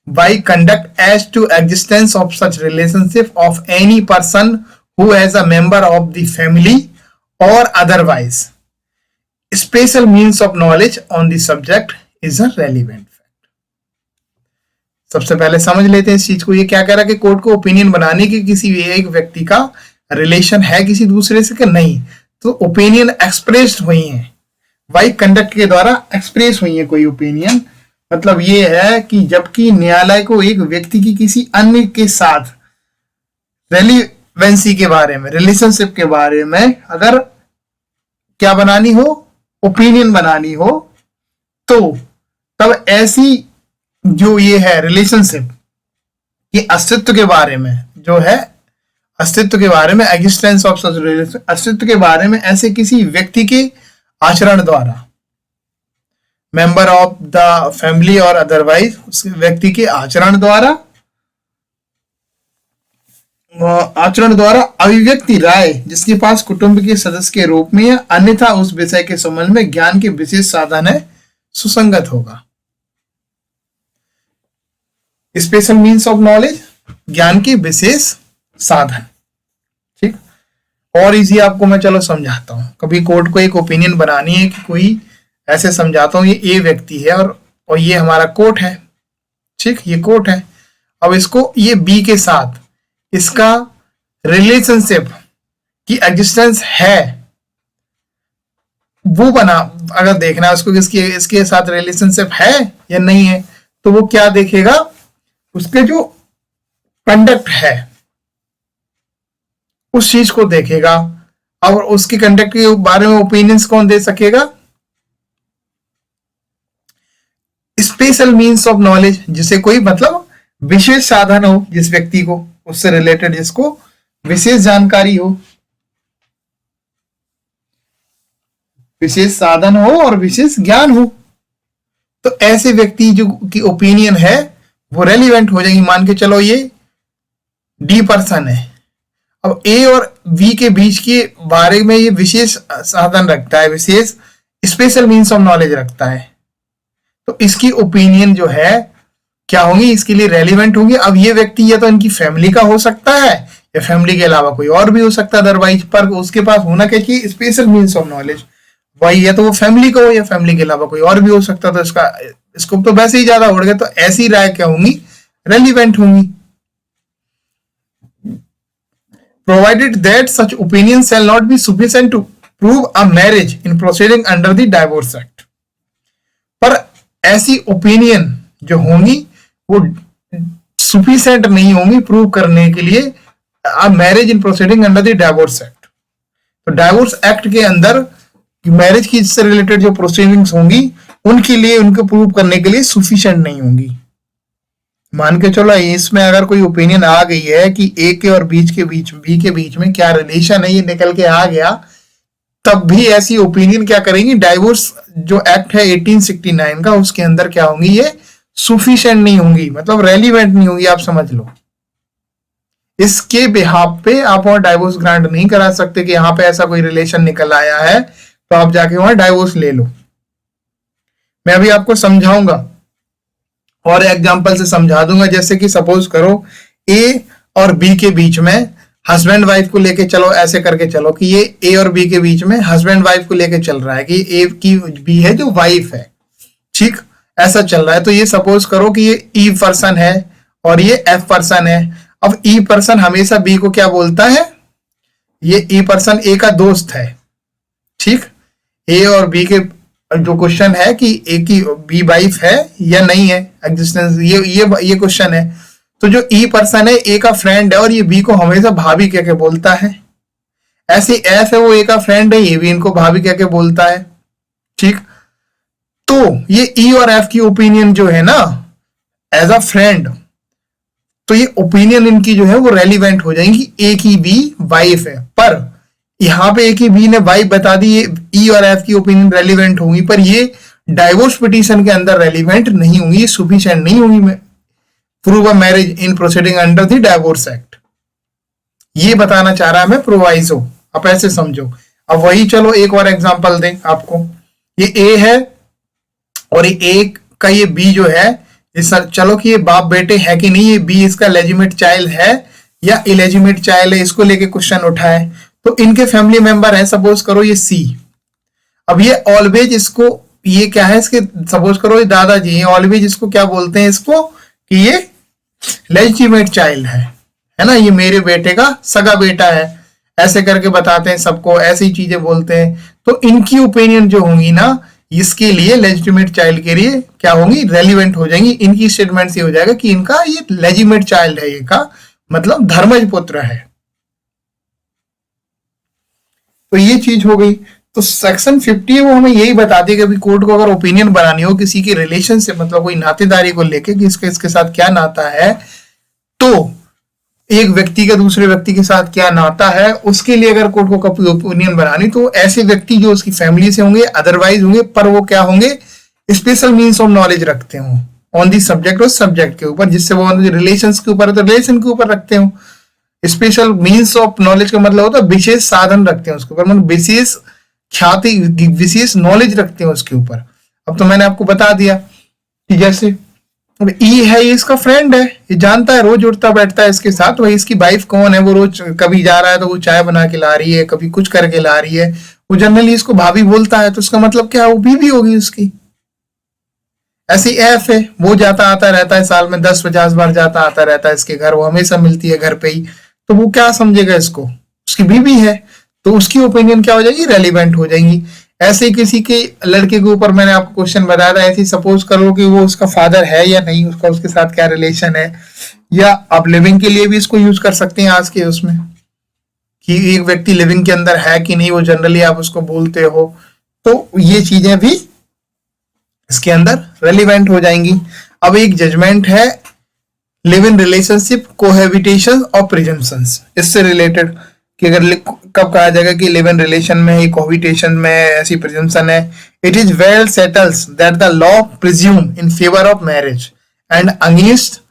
by conduct as to existence of such relationship of any person who is a member of the family or otherwise special means of knowledge on the subject is a relevant fact। सबसे पहले समझ लेते हैं इस चीज को। ये क्या कह रहा है कि कोर्ट को ओपिनियन बनाने की किसी एक व्यक्ति का रिलेशन है किसी दूसरे से कि नहीं, तो ओपिनियन एक्सप्रेस हुई है बाई कंडक्ट के द्वारा एक्सप्रेस हुई है कोई ओपिनियन। मतलब ये है कि जबकि न्यायालय को एक व्यक्ति की किसी अन्य के साथ रेलिवेंसी के बारे में, रिलेशनशिप के बारे में अगर क्या बनानी हो, ओपिनियन बनानी हो, तो तब ऐसी जो ये है रिलेशनशिप के अस्तित्व के बारे में, जो है अस्तित्व के बारे में, एग्जिस्टेंस ऑफ सच रिलेशन, अस्तित्व के बारे में ऐसे किसी व्यक्ति के आचरण द्वारा, मेंबर ऑफ द फैमिली और अदरवाइज उस व्यक्ति के आचरण द्वारा अभिव्यक्ति राय जिसके पास कुटुंब के सदस्य के रूप में या अन्यथा उस विषय के संबंध में ज्ञान के विशेष साधन है सुसंगत होगा। स्पेशल मीन्स ऑफ नॉलेज, ज्ञान के विशेष साधन। ठीक, और इजी आपको मैं चलो समझाता हूं। कभी कोर्ट को एक ओपिनियन बनानी है कि कोई, ऐसे समझाता हूं, ये ए व्यक्ति है और ये हमारा कोर्ट है। ठीक, ये कोर्ट है। अब इसको ये बी के साथ इसका रिलेशनशिप की एग्जिस्टेंस है वो बना, अगर देखना है उसको इसके साथ रिलेशनशिप है या नहीं है, तो वो क्या देखेगा, उसके जो कंडक्ट है उस चीज को देखेगा। और उसके कंडक्ट के बारे में ओपिनियंस कौन दे सकेगा, स्पेशल मीन्स ऑफ नॉलेज, जिसे कोई मतलब विशेष साधन हो, जिस व्यक्ति को उससे रिलेटेड जिसको विशेष जानकारी हो, विशेष साधन हो और विशेष ज्ञान हो, तो ऐसे व्यक्ति जो की ओपिनियन है वो रेलिवेंट हो जाएगी। मान के चलो ये डी पर्सन है, अब ए और बी के बीच के बारे में ये विशेष साधन रखता है, विशेष स्पेशल मीन्स ऑफ नॉलेज रखता है, तो इसकी ओपिनियन जो है क्या होंगी, इसके लिए रेलिवेंट होंगी। अब ये व्यक्ति या तो इनकी फैमिली का हो सकता है या फैमिली के अलावा कोई और भी हो सकता है अदरवाइज, पर उसके पास होना क्या चाहिए, स्पेशल मीन्स ऑफ नॉलेज। वही या तो वो फैमिली का हो या फैमिली के अलावा कोई और भी हो सकता है, तो इसका स्कोप तो वैसे ही ज्यादा उड़ गया। तो ऐसी राय क्या होंगी, रेलिवेंट होंगी। Provided that such opinion shall not be sufficient to prove a marriage in proceeding under the divorce act. पर ऐसी ओपिनियन जो होंगी वो सफिशिएंट नहीं होंगी प्रूव करने के लिए अ marriage in proceeding under the divorce act. तो डाइवोर्स एक्ट के अंदर मैरिज की से रिलेटेड जो प्रोसीडिंग्स होंगी उनके लिए, उनको प्रूव करने के लिए सफिशिएंट नहीं होंगी। मान के चलो इसमें अगर कोई ओपिनियन आ गई है कि ए के और बी के बीच में क्या रिलेशन है, ये निकल के आ गया, तब भी ऐसी ओपिनियन क्या करेंगी, डाइवोर्स जो एक्ट है 1869 का, उसके अंदर क्या होंगी, ये सफिशिएंट नहीं होंगी, मतलब रेलिवेंट नहीं होंगी, आप समझ लो। इसके बिहाफ पे आप वहां डाइवोर्स ग्रांट नहीं करा सकते कि यहाँ पे ऐसा कोई रिलेशन निकल आया है तो आप जाके वहां डाइवोर्स ले लो। मैं अभी आपको समझाऊंगा और एग्जांपल से समझा दूंगा। जैसे कि सपोज करो ए और बी के बीच में हस्बैंड वाइफ को लेके चलो, ऐसे करके चलो कि ये ए और बी के बीच में हस्बैंड वाइफ को लेके चल रहा है कि ए की बी है जो वाइफ है, ठीक, ऐसा चल रहा है। तो ये सपोज करो कि ये ई पर्सन है और ये एफ पर्सन है। अब ई पर्सन हमेशा बी को क्या बोलता है, ये ई पर्सन ए का दोस्त है, ठीक। ए और बी के जो क्वेश्चन है कि ए की बी वाइफ है या नहीं है, एग्जिस्टेंस, ये क्वेश्चन है। तो जो ई पर्सन है ए का फ्रेंड है और ये बी को हमेशा भाभी कह के बोलता है। ऐसे एफ है वो ए का फ्रेंड है, ये भी इनको भाभी कह के बोलता है, ठीक। तो ये ई और एफ की ओपिनियन जो है ना एज अ फ्रेंड, तो ये ओपिनियन इनकी जो है वो रेलिवेंट हो जाएंगी। ए की बी वाइफ है, पर यहां पे ए की बी ने वाइफ बता दी, ये ई और एफ की ओपिनियन रेलिवेंट होंगी, पर ये डाइवोर्स पिटीशन के अंदर रेलिवेंट नहीं होंगी, सफिशिएंट नहीं होंगी prove a marriage in proceeding under the divorce act. ये बताना चाह रहा है मैं प्रोवाइजो, आप ऐसे समझो। अब वही चलो एक और एग्जांपल दें आपको। ये ए है और ए का ये बी जो है, चलो कि ये बाप बेटे है कि नहीं, ये बी इसका लेजिमेट चाइल्ड है या इलेजिमेट चाइल्ड है, इसको लेके क्वेश्चन उठाए। तो इनके फैमिली मेंबर है, सपोज करो ये सी। अब ये ऑलवेज इसको, ये क्या है इसके, सपोज करो ये दादाजी है, ऑलवेज इसको क्या बोलते हैं इसको कि ये लेजिटिमेट चाइल्ड है ना, ये मेरे बेटे का सगा बेटा है, ऐसे करके बताते हैं सबको, ऐसी चीजें बोलते हैं। तो इनकी ओपिनियन जो होंगी ना इसके लिए लेजिटिमेट चाइल्ड के लिए क्या होंगी, रेलिवेंट हो जाएंगी। इनकी स्टेटमेंट से हो जाएगा कि इनका ये लेजिटिमेट चाइल्ड है, ये का मतलब धर्मज पुत्र है। तो ये चीज हो गई। तो सेक्शन 50 वो हमें यही बताती है कि अभी कोर्ट को अगर ओपिनियन बनानी हो किसी के रिलेशन से, मतलब कोई नातेदारी को लेके कि इसके साथ क्या नाता है, तो एक व्यक्ति का दूसरे व्यक्ति के साथ क्या नाता है, उसके लिए अगर कोर्ट को ओपिनियन बनानी तो ऐसे व्यक्ति जो उसकी फैमिली से होंगे, अदरवाइज होंगे, पर वो क्या होंगे, स्पेशल मीन्स ऑफ नॉलेज रखते हो ऑन दी सब्जेक्ट और सब्जेक्ट के ऊपर, जिससे वो रिलेशन के ऊपर, तो रिलेशन के ऊपर रखते हो। स्पेशल मीन्स ऑफ नॉलेज का मतलब होता है विशेष साधन रखते हैं उसके ऊपर, मतलब विशेष ख्याति, विशेष नॉलेज रखते हैं उसके ऊपर। अब तो मैंने आपको बता दिया कि जैसे ई है, ये इसका फ्रेंड है, ये जानता है, रोज उठता बैठता है इसके साथ। वही इसकी वाइफ कौन है, वो रोज कभी जा रहा है तो वो चाय बना के ला रही है, कभी कुछ करके ला रही है, वो जनरली इसको भाभी बोलता है, तो उसका मतलब क्या, वो बीवी होगी उसकी। ऐसी एफ है, वो जाता आता रहता है, साल में 10-50 बार जाता आता रहता है इसके घर, वो हमेशा मिलती है घर पे ही, तो वो क्या समझेगा इसको, उसकी बीवी है, तो उसकी ओपिनियन क्या हो जाएगी, रेलिवेंट हो जाएंगी। ऐसे किसी के लड़के के ऊपर मैंने आपको क्वेश्चन बताया था, ऐसे सपोज करो कि वो उसका फादर है या नहीं, उसका उसके साथ क्या रिलेशन है, या आप लिविंग के लिए भी इसको यूज कर सकते हैं आज के उसमें कि एक व्यक्ति लिविंग के अंदर है कि नहीं, वो जनरली आप उसको बोलते हो, तो ये चीजें भी इसके अंदर रेलिवेंट हो जाएंगी। अब एक जजमेंट है लिव इन रिलेशनशिप कोहेबिटेशन और प्रिजम्पशंस, इससे रिलेटेड कि अगर कब कहा जाएगा कि लिव इन रिलेशन में है, कोहेबिटेशन में ऐसी प्रिजम्पशन है। It is well settles that the law presume in favour of marriage and against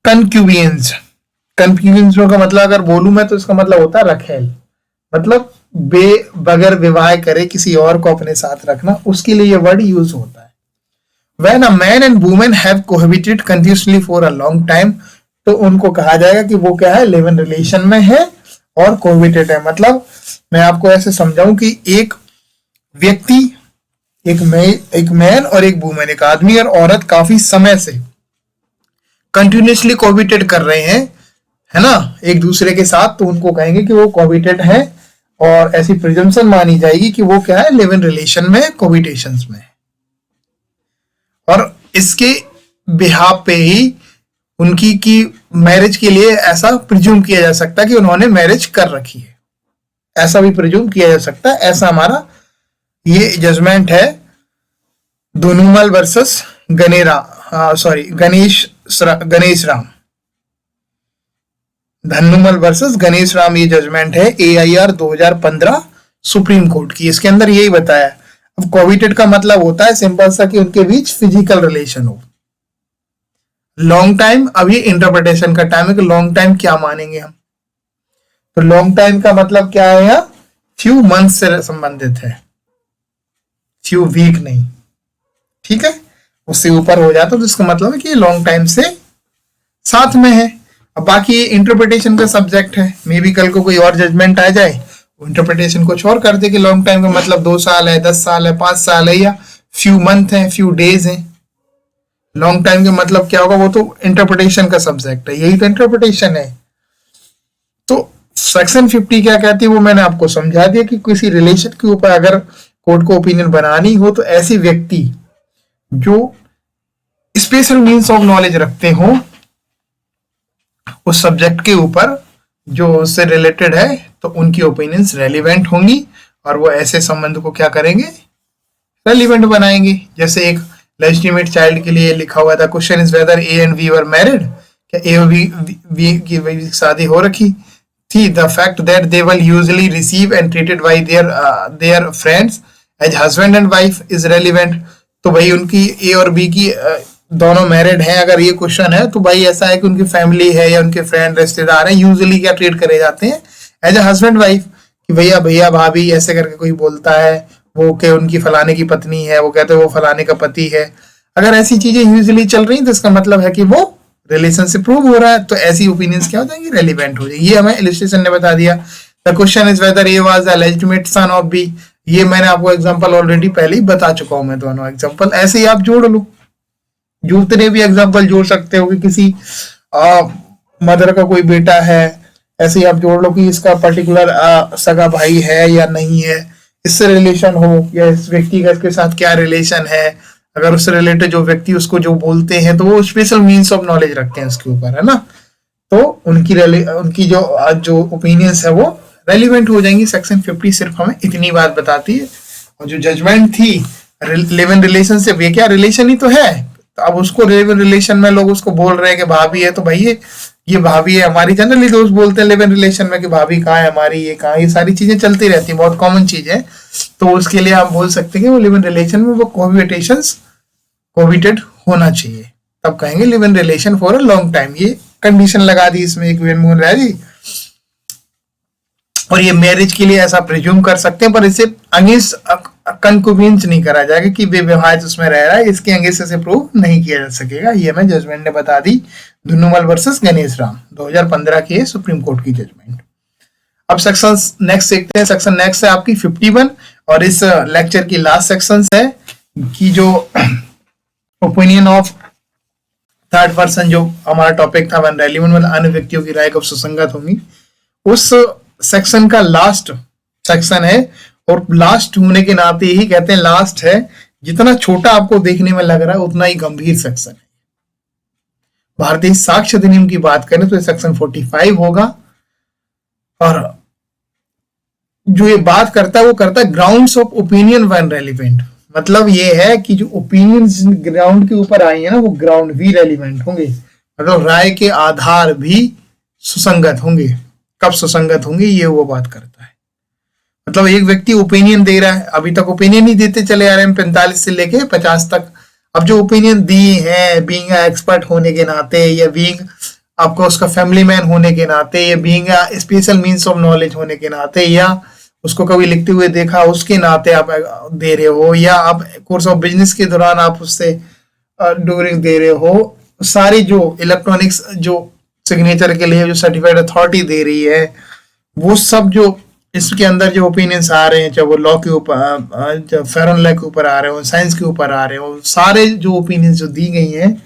concubinage. Concubinage का मतलब अगर बोलूं मैं तो इसका मतलब होता है रखेल, मतलब बगैर विवाह करे किसी और को अपने साथ रखना, उसके लिए ये वर्ड यूज होता है। When a man and woman have cohabited continuously for a long time, तो उनको कहा जाएगा कि वो क्या है, लिव इन रिलेशन में है और कोहेबिटेड है। मतलब मैं आपको ऐसे समझाऊं कि एक व्यक्ति, एक मैन और एक वुमेन, एक आदमी और औरत काफी समय से कंटिन्यूसली कोहेबिटेड कर रहे हैं, है ना, एक दूसरे के साथ, तो उनको कहेंगे कि वो कोहेबिटेड है और ऐसी प्रिजम्पशन मानी जाएगी कि वो क्या है, लिव इन रिलेशन में, कोहेबिटेशंस में। और इसके बिहाफ पे ही उनकी की मैरिज के लिए ऐसा प्रिज्यूम किया जा सकता है कि उन्होंने मैरिज कर रखी है, ऐसा भी प्रिज्यूम किया जा सकता है। ऐसा हमारा ये जजमेंट है धनुमल वर्सेस गणेश राम, धनुमल वर्सेस गणेश राम, ये जजमेंट है AIR 2015 सुप्रीम कोर्ट की। इसके अंदर यही बताया। अब कोहेबिटेड का मतलब होता है सिंपल सा कि उनके बीच फिजिकल रिलेशन हो, लॉन्ग टाइम, अब ये इंटरप्रिटेशन का टाइम है कि लॉन्ग टाइम क्या मानेंगे हम। तो लॉन्ग टाइम का मतलब क्या है, यहाँ फ्यू मंथ से संबंधित है, फ्यू वीक नहीं, ठीक है। उससे ऊपर हो जाता तो इसका मतलब है कि लॉन्ग टाइम से साथ में है। अब बाकी ये इंटरप्रिटेशन का सब्जेक्ट है, मे बी कल को कोई और जजमेंट आ जाए, इंटरप्रिटेशन कुछ और कर दे कि लॉन्ग टाइम का मतलब 2 साल है, 10 साल है, 5 साल है, या फ्यू मंथ है, फ्यू डेज है। लॉन्ग टाइम का मतलब क्या होगा, वो तो इंटरप्रिटेशन का सब्जेक्ट है, यही तो इंटरप्रिटेशन है। तो सेक्शन 50 क्या कहती है वो मैंने आपको समझा दिया कि किसी रिलेशन के ऊपर अगर कोर्ट को ओपिनियन बनानी हो तो ऐसी व्यक्ति जो स्पेशल मीन्स ऑफ नॉलेज रखते हो उस सब्जेक्ट के ऊपर जो उससे रिलेटेड है, तो उनकी ओपिनियंस रेलिवेंट होंगी और वो ऐसे संबंध को क्या करेंगे, रेलिवेंट बनाएंगे। जैसे एक लेजिटिमेट चाइल्ड के लिए लिखा हुआ था, question is whether A and B were married, क्या ए और वी की शादी हो रखी थी। The fact that they will usually receive and treated by their friends as husband and wife is relevant. तो भाई उनकी ए और बी की दोनों मैरिड हैं, अगर ये क्वेश्चन है तो भाई ऐसा है कि उनकी फैमिली है या उनके फ्रेंड रिश्तेदार हैं, यूजुअली क्या ट्रीट करे जाते हैं, एज ए हस्बैंड वाइफ, कि भैया भैया भाभी ऐसे करके कोई बोलता है, वो के उनकी फलाने की पत्नी है, वो कहते हैं वो फलाने का पति है। अगर ऐसी चीजें यूजुअली चल रही तो इसका मतलब है कि वो रिलेशन से प्रूव हो रहा है, तो ऐसी ओपिनियंस क्या हो जाएंगी, रेलिवेंट हो जाएगी। ये हमें इलस्ट्रेशन ने बता दिया। The question is whether A was the legitimate son of B, ये मैंने आपको एग्जांपल ऑलरेडी पहले ही बता चुका हूं, मैं दोनों एग्जांपल ऐसे ही आप जोड़ लो, दूसरे भी एग्जांपल जोड़ सकते हो कि किसी मदर का कोई बेटा है, ऐसे ही आप जोड़ लो कि इसका पर्टिकुलर सगा भाई है या नहीं है, इससे रिलेशन हो, या इस व्यक्ति का इसके साथ क्या रिलेशन है, अगर उससे रिलेटेड जो व्यक्ति उसको जो बोलते हैं तो वो स्पेशल मीन्स ऑफ नॉलेज रखते हैं उसके ऊपर, है ना। तो उनकी जो ओपिनियंस है वो रेलिवेंट हो जाएंगी। सेक्शन 50 सिर्फ हमें इतनी बात बताती है। और जो जजमेंट थी लिव इन रिलेशनशिप, ये क्या रिलेशन ही तो है, तो अब उसको लिव इन रिलेशन में लोग उसको बोल रहे हैं कि भाभी है, तो भाई ये भाभी है हमारी, जनरली दोस्त बोलते हैं लिव इन रिलेशन में कि भाभी कहाँ है हमारी, ये कहाँ, ये सारी चीजें चलती रहती है, बहुत कॉमन चीज है। तो उसके लिए आप बोल सकते हैं कि वो लिव इन रिलेशन में वो कोविटेड होना चाहिए, तब कहेंगे live in relation for a long time. ये कंडीशन लगा दी इसमें एक वेनमून राय जी। और ये मैरिज के लिए ऐसा प्रिज्यूम कर सकते हैं, पर इसे अगेंस्ट कंकुबेंस नहीं करा जाएगा कि बेविवाहित उसमें रह रहा है, इसके अगेंस्ट से प्रूव नहीं किया जा सकेगा। ये हमें जजमेंट ने बता दी, धुनुमल वर्सेस गणेश राम 2015 की है सुप्रीम कोर्ट की जजमेंट। अब सेक्शन नेक्स्ट देखते हैं। सेक्शन नेक्स्ट है आपकी 51 और इस लेक्चर की लास्ट सेक्शन है कि जो ओपिनियन ऑफ थर्ड पर्सन, जो हमारा टॉपिक था वन रेलिवेंट मतलब अन्य व्यक्तियों की राय कब सुसंगत होंगी, उस सेक्शन का लास्ट सेक्शन है। और लास्ट होने के नाते ही कहते हैं लास्ट है, जितना छोटा आपको देखने में लग रहा है उतना ही गंभीर सेक्शन है। भारतीय साक्ष्य अधिनियम की बात करें तो सेक्शन 45 होगा, और जो ये बात करता है वो करता है grounds of opinion when relevant. मतलब ये है कि जो ओपिनियंस ग्राउंड के ऊपर आए हैं ना, वो ग्राउंड भी रेलिवेंट होंगे, मतलब राय के आधार भी सुसंगत होंगे। कब सुसंगत होंगे ये वो बात करता है। मतलब एक व्यक्ति ओपिनियन दे रहा है, अभी तक ओपिनियन ही देते चले आ रहे हैं 45 से लेके 50 तक। अब जो ओपिनियन दिए हैं बीइंग एक्सपर्ट होने के नाते, या बीइंग आपको उसका फैमिली मैन होने के नाते, या being special means of knowledge होने के नाते, या उसको कभी लिखते हुए देखा उसके नाते आप दे रहे हो, या आप कोर्स ऑफ बिजनेस के दौरान आप उससे ड्यूरिंग दे रहे हो, सारी जो इलेक्ट्रॉनिक्स जो सिग्नेचर के लिए जो सर्टिफाइड अथॉरिटी दे रही है, वो सब जो इसके अंदर जो ओपिनियंस आ रहे हैं, चाहे वो लॉ के ऊपर, फेरन लॉ के ऊपर आ रहे हो, साइंस के ऊपर आ रहे हो, सारे जो ओपिनियंस जो दी गई हैं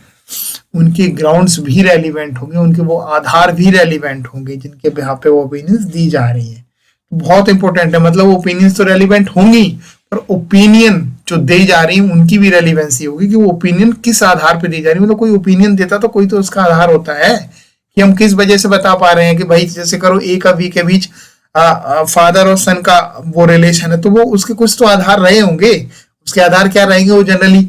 उनके ग्राउंड्स भी रेलिवेंट होंगे, उनके वो आधार भी रेलिवेंट होंगे जिनके बिहाफ पे वो ओपिनियंस दी जा रही है। बहुत इंपॉर्टेंट है, मतलब ओपिनियंस तो रेलिवेंट होंगी, पर ओपिनियन जो दी जा रही है उनकी भी रेलिवेंसी होगी कि वो ओपिनियन किस आधार पे दी जा रही है। मतलब कोई ओपिनियन देता तो कोई तो उसका आधार होता है कि हम किस वजह से बता पा रहे हैं कि भाई जैसे करो ए का बी के बीच फादर और सन का वो रिलेशन है, तो वो उसके कुछ तो आधार रहे होंगे। उसके आधार क्या रहेंगे, वो जनरली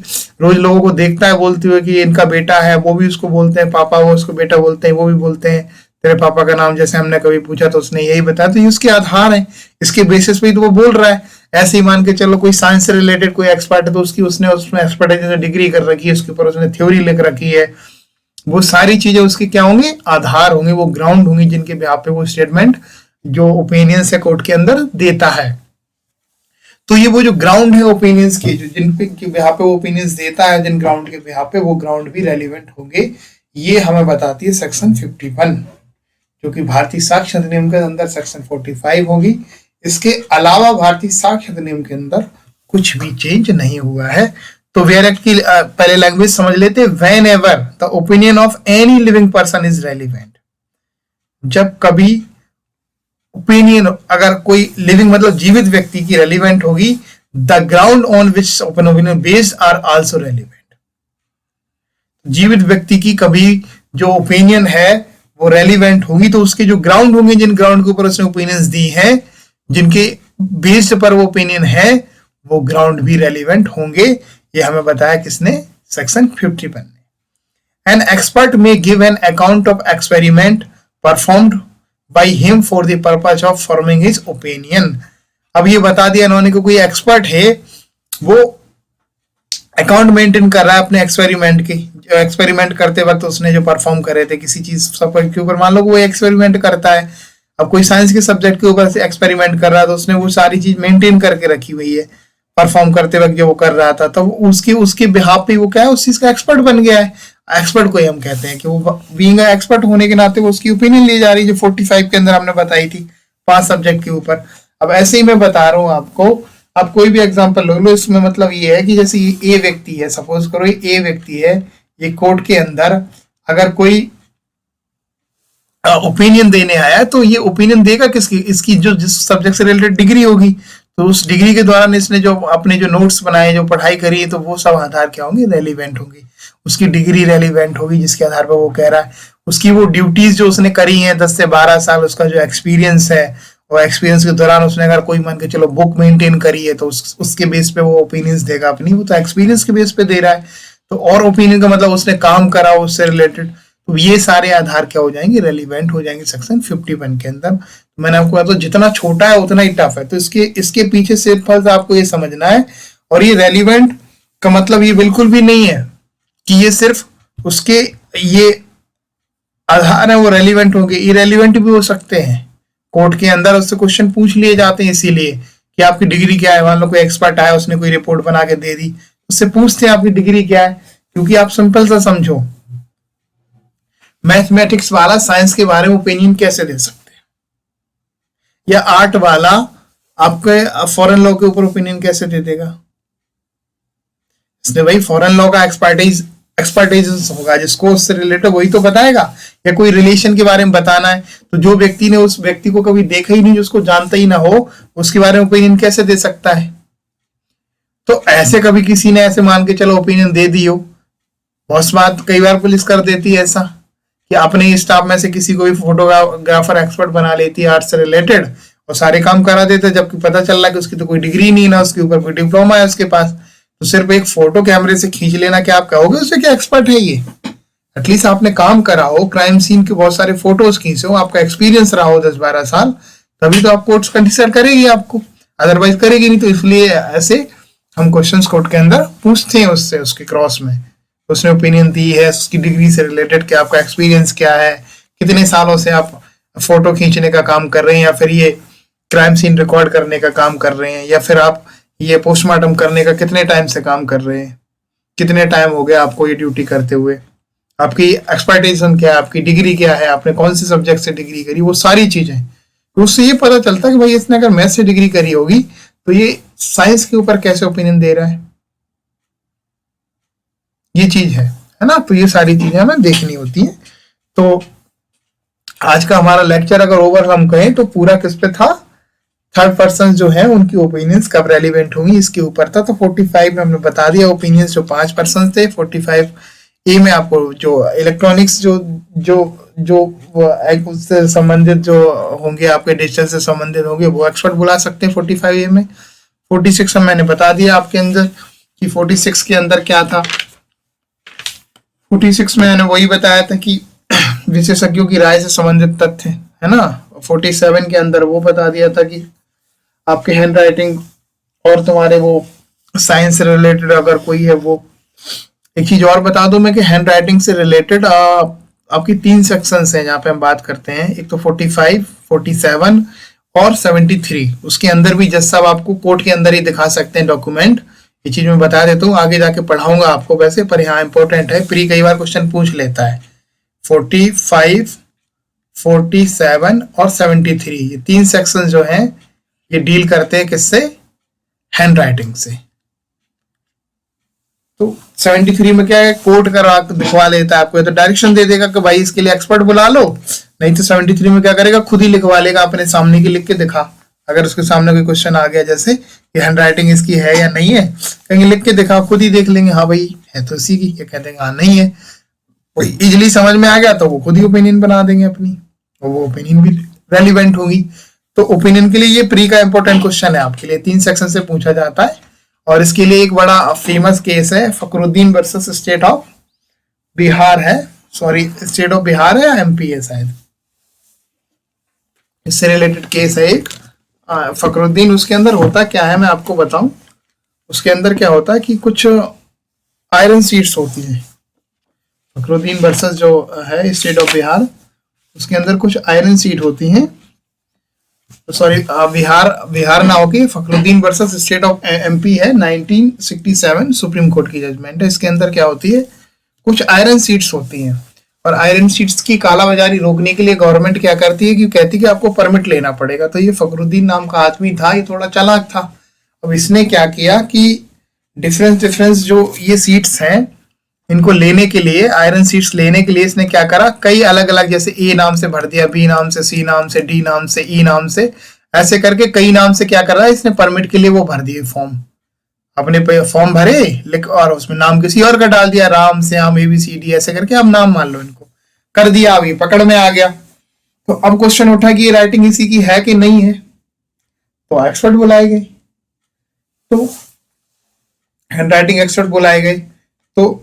रोज लोगों को देखता है बोलते हुए कि इनका बेटा है, वो भी उसको बोलते हैं पापा, वो उसको बेटा बोलते हैं, वो भी बोलते हैं तेरे पापा का नाम, जैसे हमने कभी पूछा तो उसने यही बताया, तो ये उसके आधार है, इसके बेसिस पे ही तो वो बोल रहा है। ऐसे ही मान के चलो कोई साइंस से रिलेटेड कोई एक्सपर्ट है तो उसने उसमें एक्सपर्टाइज डिग्री कर रखी है, उसके ऊपर उसने थ्योरी लिख रखी है, वो सारी चीजें उसके क्या होंगे, आधार होंगे, वो ग्राउंड होंगे जिनके बिहाफ पे वो स्टेटमेंट जो ओपिनियंस है कोर्ट के अंदर देता है। तो ये वो जो ग्राउंड है ओपिनियंस के, जो जिन पे के बिहाफ पे वो ओपिनियंस देता है, जिन ग्राउंड के बिहाफ पे, वो ग्राउंड भी रेलिवेंट होंगे। ये हमें बताती है सेक्शन 51, जो कि भारतीय साक्ष्य अधिनियम के अंदर सेक्शन 45 होगी। इसके अलावा भारतीय साक्ष्य अधिनियम के अंदर कुछ भी चेंज नहीं हुआ है। तो वेयर एक्ट की पहले लैंग्वेज समझ लेते हैं। When ever the opinion of any living person is relevant, जब कभी ओपिनियन अगर कोई लिविंग मतलब जीवित व्यक्ति की रेलिवेंट होगी, the ground on which opinion based are also relevant. जीवित व्यक्ति की कभी जो ओपिनियन है वो रेलिवेंट होगी, तो उसके जो ग्राउंड होंगे, जिन ग्राउंड के ऊपर उसने ओपिनियंस दी हैं, जिनके बेस्ड पर वो ओपिनियन है, वो ग्राउंड भी रेलिवेंट होंगे। ये हमें बताया किसने, सेक्शन 51 ने। एन एक्सपर्ट में give an account of experiment performed by him for the purpose of forming his opinion. अब ये बता दिया इन्होंने कि कोई एक्सपर्ट है, वो अकाउंट मेंटेन कर रहा है अपने एक्सपेरिमेंट की। एक्सपेरिमेंट करते वक्त उसने जो परफॉर्म करे थे किसी चीज के ऊपर, मान लो वो एक्सपेरिमेंट करता है, अब कोई साइंस के सब्जेक्ट के ऊपर से एक्सपेरिमेंट कर रहा है, तो उसने वो सारी चीज मेंटेन करके रखी हुई है परफॉर्म करते वक्त जो वो कर रहा था, तो उसके बिहाफ पे वो क्या है, उस चीज का एक्सपर्ट बन गया है। एक्सपर्ट को ही हम कहते हैं कि वो बीइंग एक्सपर्ट होने के नाते वो उसकी ओपिनियन ली जा रही है, जो 45 के अंदर हमने बताई थी 5 सब्जेक्ट के ऊपर। अब ऐसे ही मैं बता रहा हूँ आपको, आप कोई भी एग्जांपल लो, इसमें मतलब ये है कि जैसे ए व्यक्ति है, सपोज करो ये ए व्यक्ति है, ये कोर्ट के अंदर अगर कोई ओपिनियन देने आया, तो ये ओपिनियन देगा किसकी, इसकी जो जिस सब्जेक्ट से रिलेटेड डिग्री होगी, तो उस डिग्री के दौरान इसने जो अपने जो नोट्स बनाए, जो पढ़ाई करी है, तो वो सब आधार क्या होंगे, रेलिवेंट होंगे। उसकी डिग्री रेलिवेंट होगी जिसके आधार पर वो कह रहा है। उसकी वो ड्यूटीज जो उसने करी हैं 10 से 12 साल, उसका जो एक्सपीरियंस है, और एक्सपीरियंस के दौरान उसने अगर कोई मान के चलो बुक मेंटेन करी है, तो उसके बेस पे वो ओपिनियंस देगा अपनी, वो तो एक्सपीरियंस के बेस पे दे रहा है। तो और ओपिनियन का मतलब उसने काम करा उससे रिलेटेड, तो ये सारे आधार क्या हो जाएंगे, रेलिवेंट हो जाएंगे सेक्शन 51 के अंदर। तो मैंने आपको कहा, तो जितना छोटा है उतना ही टफ है, तो इसके पीछे सिंपल सा आपको ये समझना है। और ये रेलिवेंट का मतलब ये बिल्कुल भी नहीं है कि ये सिर्फ उसके ये आधार है वो रेलिवेंट होंगे, इरेलीवेंट भी हो सकते हैं। कोर्ट के अंदर उससे क्वेश्चन पूछ लिए जाते हैं इसीलिए कि आपकी डिग्री क्या है। मान लो कोई एक्सपर्ट आया, उसने कोई रिपोर्ट बना के दे दी, उससे पूछते हैं आपकी डिग्री क्या है, क्योंकि आप सिंपल सा समझो, मैथमेटिक्स वाला साइंस के बारे में ओपिनियन कैसे दे सकते हैं, या आर्ट वाला आपके फॉरेन लॉ के ऊपर ओपिनियन कैसे दे देगा। इसलिए भाई फॉरेन लॉ का एक्सपर्टाइज होगा, जिसको उससे रिलेटेड वही तो बताएगा। या कोई रिलेशन के बारे में बताना है, तो जो व्यक्ति ने उस व्यक्ति को कभी देखा ही नहीं, जो उसको जानता ही ना हो, उसके बारे में ओपिनियन कैसे दे सकता है। तो ऐसे कभी किसी ने ऐसे मान के चलो ओपिनियन दे दी हो, बहुत बात कई बार पुलिस कर देती है ऐसा कि अपने स्टाफ में से किसी को भी फोटोग्राफर एक्सपर्ट बना लेती है आर्ट से रिलेटेड, और सारे काम करा देते, जबकि पता चल रहा है कि उसकी तो कोई डिग्री नहीं, ना उसके ऊपर कोई डिप्लोमा है उसके पास। तो सिर्फ एक फोटो कैमरे से खींच लेना क्या आप कहोगे उससे क्या एक्सपर्ट है ये? एटलीस्ट आपने काम करा हो, क्राइम सीन के बहुत सारे फोटोज खींचे हो, आपका एक्सपीरियंस रहा हो 10-12 साल, तभी तो आप कोर्ट कंसिडर करेगी आपको, अदरवाइज करेगी नहीं। तो इसलिए ऐसे हम क्वेश्चंस कोर्ट के अंदर पूछते हैं उससे, उसके क्रॉस में उसने ओपिनियन दी है, उसकी डिग्री से रिलेटेड क्या आपका एक्सपीरियंस क्या है, कितने सालों से आप फोटो खींचने का काम कर रहे हैं, या फिर ये क्राइम सीन रिकॉर्ड करने का काम कर रहे हैं, या फिर आप ये पोस्टमार्टम करने का कितने टाइम से काम कर रहे हैं, कितने टाइम हो गया आपको ये ड्यूटी करते हुए, आपकी एक्सपर्टाइजेशन क्या है, आपकी डिग्री क्या है, आपने कौन से सब्जेक्ट से डिग्री करी, वो सारी चीजें। तो उससे ये पता चलता है कि भाई इसने अगर मैथ से डिग्री करी होगी, तो ये साइंस के ऊपर कैसे ओपिनियन दे रहा है, ये चीज है ना। तो ये सारी चीजें हमें देखनी होती हैं। तो आज का हमारा लेक्चर अगर ओवर हम कहें तो पूरा किस पे था, थर्ड पर्सन जो है उनकी ओपिनियंस कब रेलिवेंट होंगी इसके ऊपर था। तो 45 में हमने बता दिया ओपिनियंस जो 5 पर्सन थे। 45 ए में आपको जो इलेक्ट्रॉनिक्स जो जो जो उससे संबंधित जो होंगे, आपके डिजिटल से संबंधित होंगे, वो एक्सपर्ट बुला सकते हैं 45 ए में। 46 में मैंने बता दिया आपके अंदर कि 46 के अंदर क्या था। 46 में मैंने वही बताया था कि विशेषज्ञों की राय से संबंधित तथ्य है ना। 47 के अंदर वो बता दिया था कि आपके हैंड राइटिंग और तुम्हारे वो साइंस से रिलेटेड अगर कोई है वो एक चीज और बता दूं मैं कि हैंड राइटिंग से रिलेटेड आपकी 3 सेक्शंस हैं जहाँ पे हम बात करते हैं। एक तो 45, 47 और 73। उसके अंदर भी जज साहब आपको कोर्ट के अंदर ही दिखा सकते हैं डॉक्यूमेंट। ये चीज मैं बता देता हूँ, आगे जाके पढ़ाऊंगा आपको वैसे, पर यहाँ इंपॉर्टेंट है, प्री कई बार क्वेश्चन पूछ लेता है। 45, 47 और 73 ये 3 सेक्शन जो हैं ये डील करते हैं किससे? हैंड राइटिंग से। तो 73 में क्या है, कोर्ट करा दिखवा लेता है आपको, तो डायरेक्शन दे देगा कि भाई इसके लिए एक्सपर्ट बुला लो, नहीं तो 73 में क्या करेगा, खुद ही लिखवा लेगा, अपने सामने की लिख के दिखा। अगर उसके सामने कोई क्वेश्चन आ गया जैसे कि हैंड राइटिंग इसकी है या नहीं है, कहेंगे लिख के दिखा, खुद ही देख लेंगे, हाँ भाई है तो इसी की, ये कह देंगे हाँ नहीं है। इजिली समझ में आ गया तो वो खुद ही ओपिनियन बना देंगे अपनी, और वो ओपिनियन भी रेलिवेंट होगी। तो ओपिनियन के लिए ये प्री का इंपॉर्टेंट क्वेश्चन है आपके लिए, 3 सेक्शन से पूछा जाता है। और इसके लिए एक बड़ा फेमस केस है, Fakhruddin versus state of Bihar है, सॉरी स्टेट ऑफ बिहार है या एमपी है शायद, इससे रिलेटेड केस है एक फखरुद्दीन। उसके अंदर होता क्या है मैं आपको बताऊं, उसके अंदर क्या होता है कि कुछ आयरन सीट्स होती हैं। फखरुद्दीन वर्सेस जो है स्टेट ऑफ बिहार, उसके अंदर कुछ आयरन सीट होती हैं, सॉरी बिहार ना होके Fakhruddin versus state of MP है, 1967 सुप्रीम कोर्ट की जजमेंट है। इसके अंदर क्या होती है, कुछ आयरन सीट्स होती हैं, और आयरन सीट्स की कालाबाजारी रोकने के लिए गवर्नमेंट क्या करती है कि कहती है कि आपको परमिट लेना पड़ेगा। तो ये फखरुद्दीन नाम का आदमी था, ये थोड़ा चालाक था। अब इसने क्या किया कि डिफरेंस जो ये सीट्स हैं इनको लेने के लिए, आयरन सीट्स लेने के लिए इसने क्या करा, कई अलग अलग, जैसे ए नाम से भर दिया, बी नाम से, सी नाम से, डी नाम से, ई नाम से, ऐसे करके कई नाम से क्या कर रहा है इसने परमिट के लिए वो भर दिए फॉर्म, अपने पे फॉर्म भरे लिख, और उसमें नाम किसी और का डाल दिया, राम श्याम ABCD ऐसे करके आप नाम मान लो इनको कर दिया। अभी पकड़ में आ गया, तो अब क्वेश्चन उठा कि ये राइटिंग इसी की है कि नहीं है, तो एक्सपर्ट बुलाए गए, तो हैंड राइटिंग एक्सपर्ट बुलाए गए। तो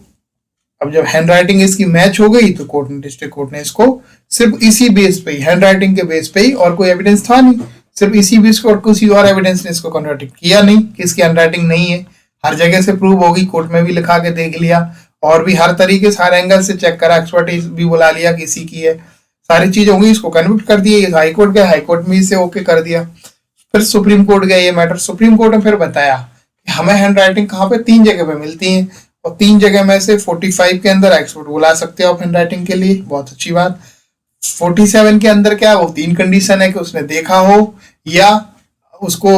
अब जब हैंड राइटिंग इसकी मैच हो गई तो कोर्ट ने, डिस्ट्रिक्ट कोर्ट ने इसको सिर्फ इसी बेस पे ही, हैंड राइटिंग के बेस पे ही, और कोई एविडेंस था नहीं, सिर्फ इसी बेस को, और किसी और एविडेंस ने इसको कन्वर्ट किया नहीं कि इसकी हैंड राइटिंग नहीं है। हर जगह से प्रूव होगी, कोर्ट में भी लिखा के देख लिया, और भी हर तरीके से हर एंगल से चेक करा, एक्सपर्टीज भी बुला लिया किसी की है, सारी चीज होंगी, इसको कन्वर्ट कर दिया। हाईकोर्ट गया, हाईकोर्ट में इसे ओके कर दिया, फिर सुप्रीम कोर्ट गया ये मैटर, सुप्रीम कोर्ट ने फिर बताया कि हमें हैंड राइटिंग कहाँ पे, 3 जगह पे मिलती है, और 3 जगह में से 45 के अंदर एक्सपर्ट बुला सकते हो आप हैंड राइटिंग के लिए, बहुत अच्छी बात। 47 के अंदर क्या, वो 3 कंडीशन है कि उसने देखा हो, या उसको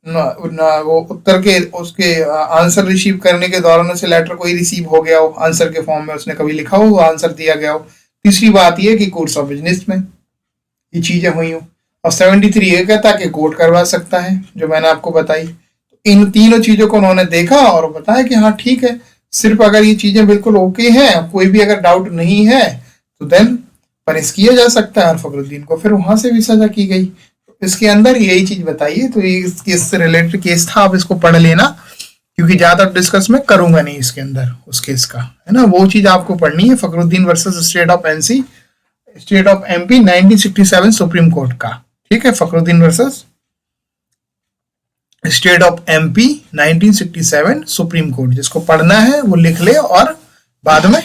वो उत्तर के उसके आंसर रिसीव करने के दौरान उसे लेटर कोई रिसीव हो गया हो, आंसर के फॉर्म में उसने कभी लिखा हो, आंसर दिया गया हो। तीसरी बात यह कि कोर्स ऑफ बिजनेस में ये चीजें हुई हो, और 73 ये कहता है कि कोर्ट करवा सकता है, जो मैंने आपको बताई। इन तीनों चीजों को उन्होंने देखा और बताया कि हाँ ठीक है, सिर्फ अगर ये चीजें बिल्कुल ओके हैं, कोई भी अगर डाउट नहीं है, तो देन पनिश किया जा सकता है। फखरुद्दीन को फिर वहां से भी सजा की गई। तो इसके अंदर यही चीज बताइए, तो ये इससे रिलेटेड केस था, आप इसको पढ़ लेना, क्योंकि ज्यादा डिस्कस मैं करूंगा नहीं इसके अंदर उस केस का, है ना, वो चीज आपको पढ़नी है, Fakhruddin versus state of MP 1967 supreme court का, ठीक है, Fakhruddin versus state of MP 1967 supreme court. जिसको पढ़ना है वो लिख ले और बाद में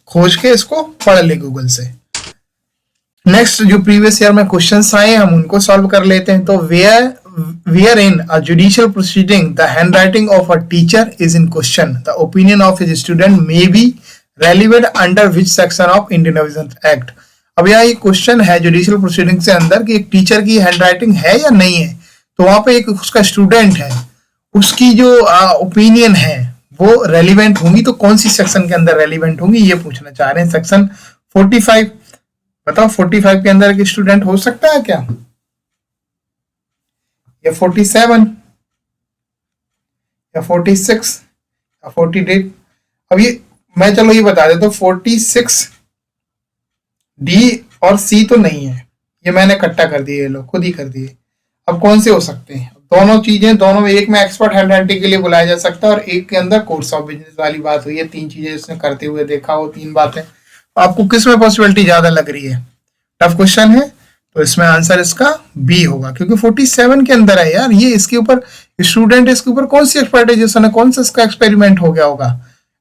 खोज के इसको पढ़ ले गूगल से। नेक्स्ट जो प्रीवियस ईयर में क्वेश्चंस आए हम उनको सॉल्व कर लेते हैं। तो where in a judicial proceeding the handwriting of a teacher is in question, the opinion of his student may be relevant under which section of Indian Evidence Act. अब यहाँ ये क्वेश्चन है जुडिशियल प्रोसीडिंग से अंदर कि एक teacher की handwriting है या नहीं है, तो वहां पे एक उसका स्टूडेंट है, उसकी जो ओपिनियन है वो रेलिवेंट होंगी, तो कौन सी सेक्शन के अंदर रेलिवेंट होंगी ये पूछना चाह रहे हैं। सेक्शन 45, बताओ 45 के अंदर एक स्टूडेंट हो सकता है क्या, या 47 या 46 या 48? अब ये मैं चलो ये बता देता हूं, 46 D और C तो नहीं है, ये मैंने इकट्ठा कर दिए, ये लोग खुद ही कर दिए। अब कौन से हो सकते हैं, दोनों चीजें, दोनों में, एक में एक्सपर्ट हैंड राइटिंग के लिए बुलाया जा सकता है और एक के अंदर कोर्स ऑफ बिजनेस वाली बात हुई है। 3 चीजें इसने करते हुए देखा हो, 3 बातें। आपको किस में पॉसिबिलिटी ज्यादा लग रही है? टफ क्वेश्चन है, तो इसमें आंसर इसका बी होगा, क्योंकि 47 के अंदर है यार, ये इसके ऊपर स्टूडेंट, इसके ऊपर कौन सी एक्सपर्टाइजेशन है, कौन सा इसका एक्सपेरिमेंट हो गया होगा,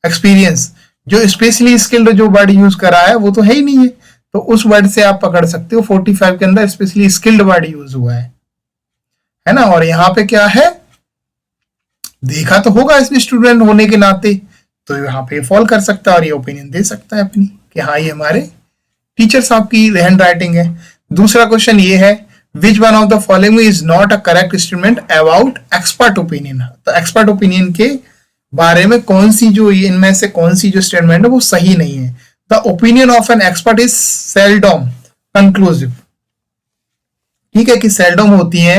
एक्सपीरियंस, जो स्पेशली स्किल्ड जो वर्ड यूज करा है वो तो है ही नहीं है, तो उस वर्ड से आप पकड़ सकते हो 45 के अंदर स्पेशली स्किल्ड वर्ड यूज हुआ है ना। और यहाँ पे क्या है, देखा तो होगा इसमें स्टूडेंट होने के नाते, तो यहाँ पे फॉल कर सकता है और ये ओपिनियन दे सकता है अपनी कि हाँ ये हमारे टीचर साहब की हैंड राइटिंग है। दूसरा क्वेश्चन ये है, which one of the following is not a correct statement about expert opinion. तो एक्सपर्ट ओपिनियन के बारे में कौन सी जो इनमें से कौन सी जो स्टेटमेंट है वो सही नहीं है। The opinion of an expert is seldom conclusive. ठीक है कि सेल्डम होती है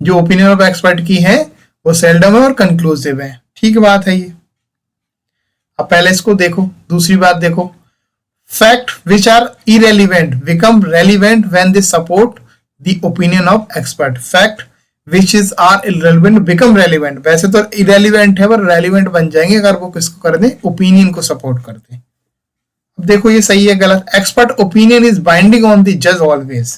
जो ओपिनियन ऑफ एक्सपर्ट की है वो सेल्डम है और कंक्लूसिव है। ठीक बात है ये। अब पहले इसको देखो, दूसरी बात देखो, fact which are irrelevant become relevant when they support the opinion of expert. Fact which is are irrelevant become relevant, वैसे तो इरेलीवेंट है पर रेलिवेंट बन जाएंगे अगर वो किसको कर दें, ओपिनियन को सपोर्ट कर दें। अब देखो ये सही है गलत। Expert opinion is binding on the जज ऑलवेज।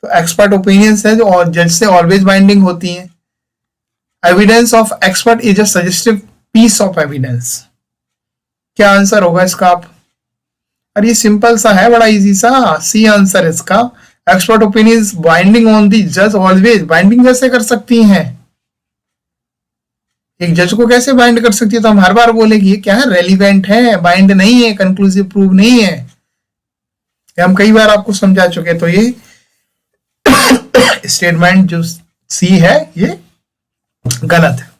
तो एक्सपर्ट ओपिनियंस है जो जज से ऑलवेज बाइंडिंग होती है। Evidence of expert is a suggestive piece of evidence. क्या आंसर होगा इसका आप? अरे ये सिंपल सा है, बड़ा इजी सा, सी आंसर इसका। Expert opinion is binding on the जज ऑलवेज। बाइंडिंग कैसे कर सकती हैं? एक जज को कैसे बाइंड कर सकती है? तो हम हर बार बोलेंगे ये क्या है, रेलिवेंट है, बाइंड नहीं है, कंक्लूसिव प्रूव नहीं है। हम कई बार आपको समझा चुके। तो ये स्टेटमेंट जो सी है ये गलत है।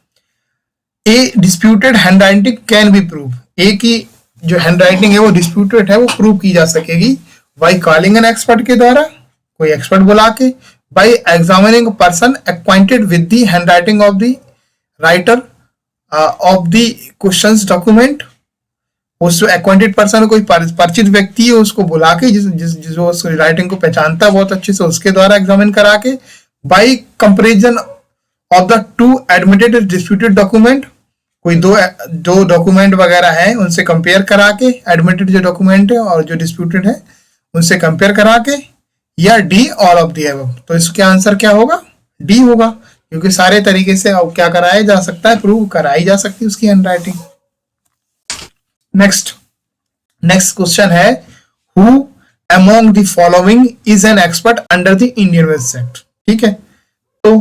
A disputed handwriting can be prove. A की जो हैंडराइटिंग है वो डिस्प्यूटेड है, वो प्रूव की जा सकेगी बाई कॉलिंग एन एक्सपर्ट के द्वारा, कोई एक्सपर्ट बुला के, by examining person acquainted with the handwriting of the writer of the questions document. उस एक्वाइंटेड पर्सन कोई परिचित व्यक्ति है उसको बुला के, जो उस राइटिंग को पहचानता है बहुत अच्छे से, उसके द्वारा एग्जामिन करा के, by comparison of the two admitted disputed document, कोई दो डॉक्यूमेंट वगैरह है उनसे कंपेयर करा के, एडमिटेड जो डॉक्यूमेंट है और जो डिस्प्यूटेड है उनसे कंपेयर करा के, या D all of the above. तो इसका आंसर क्या होगा? डी होगा, क्योंकि सारे तरीके से अब क्या कराया जा सकता है, प्रूव कराई जा सकती है उसकी हैंडराइटिंग। नेक्स्ट क्वेश्चन है, who among the following is an expert under the Indian wealth act. ठीक है, तो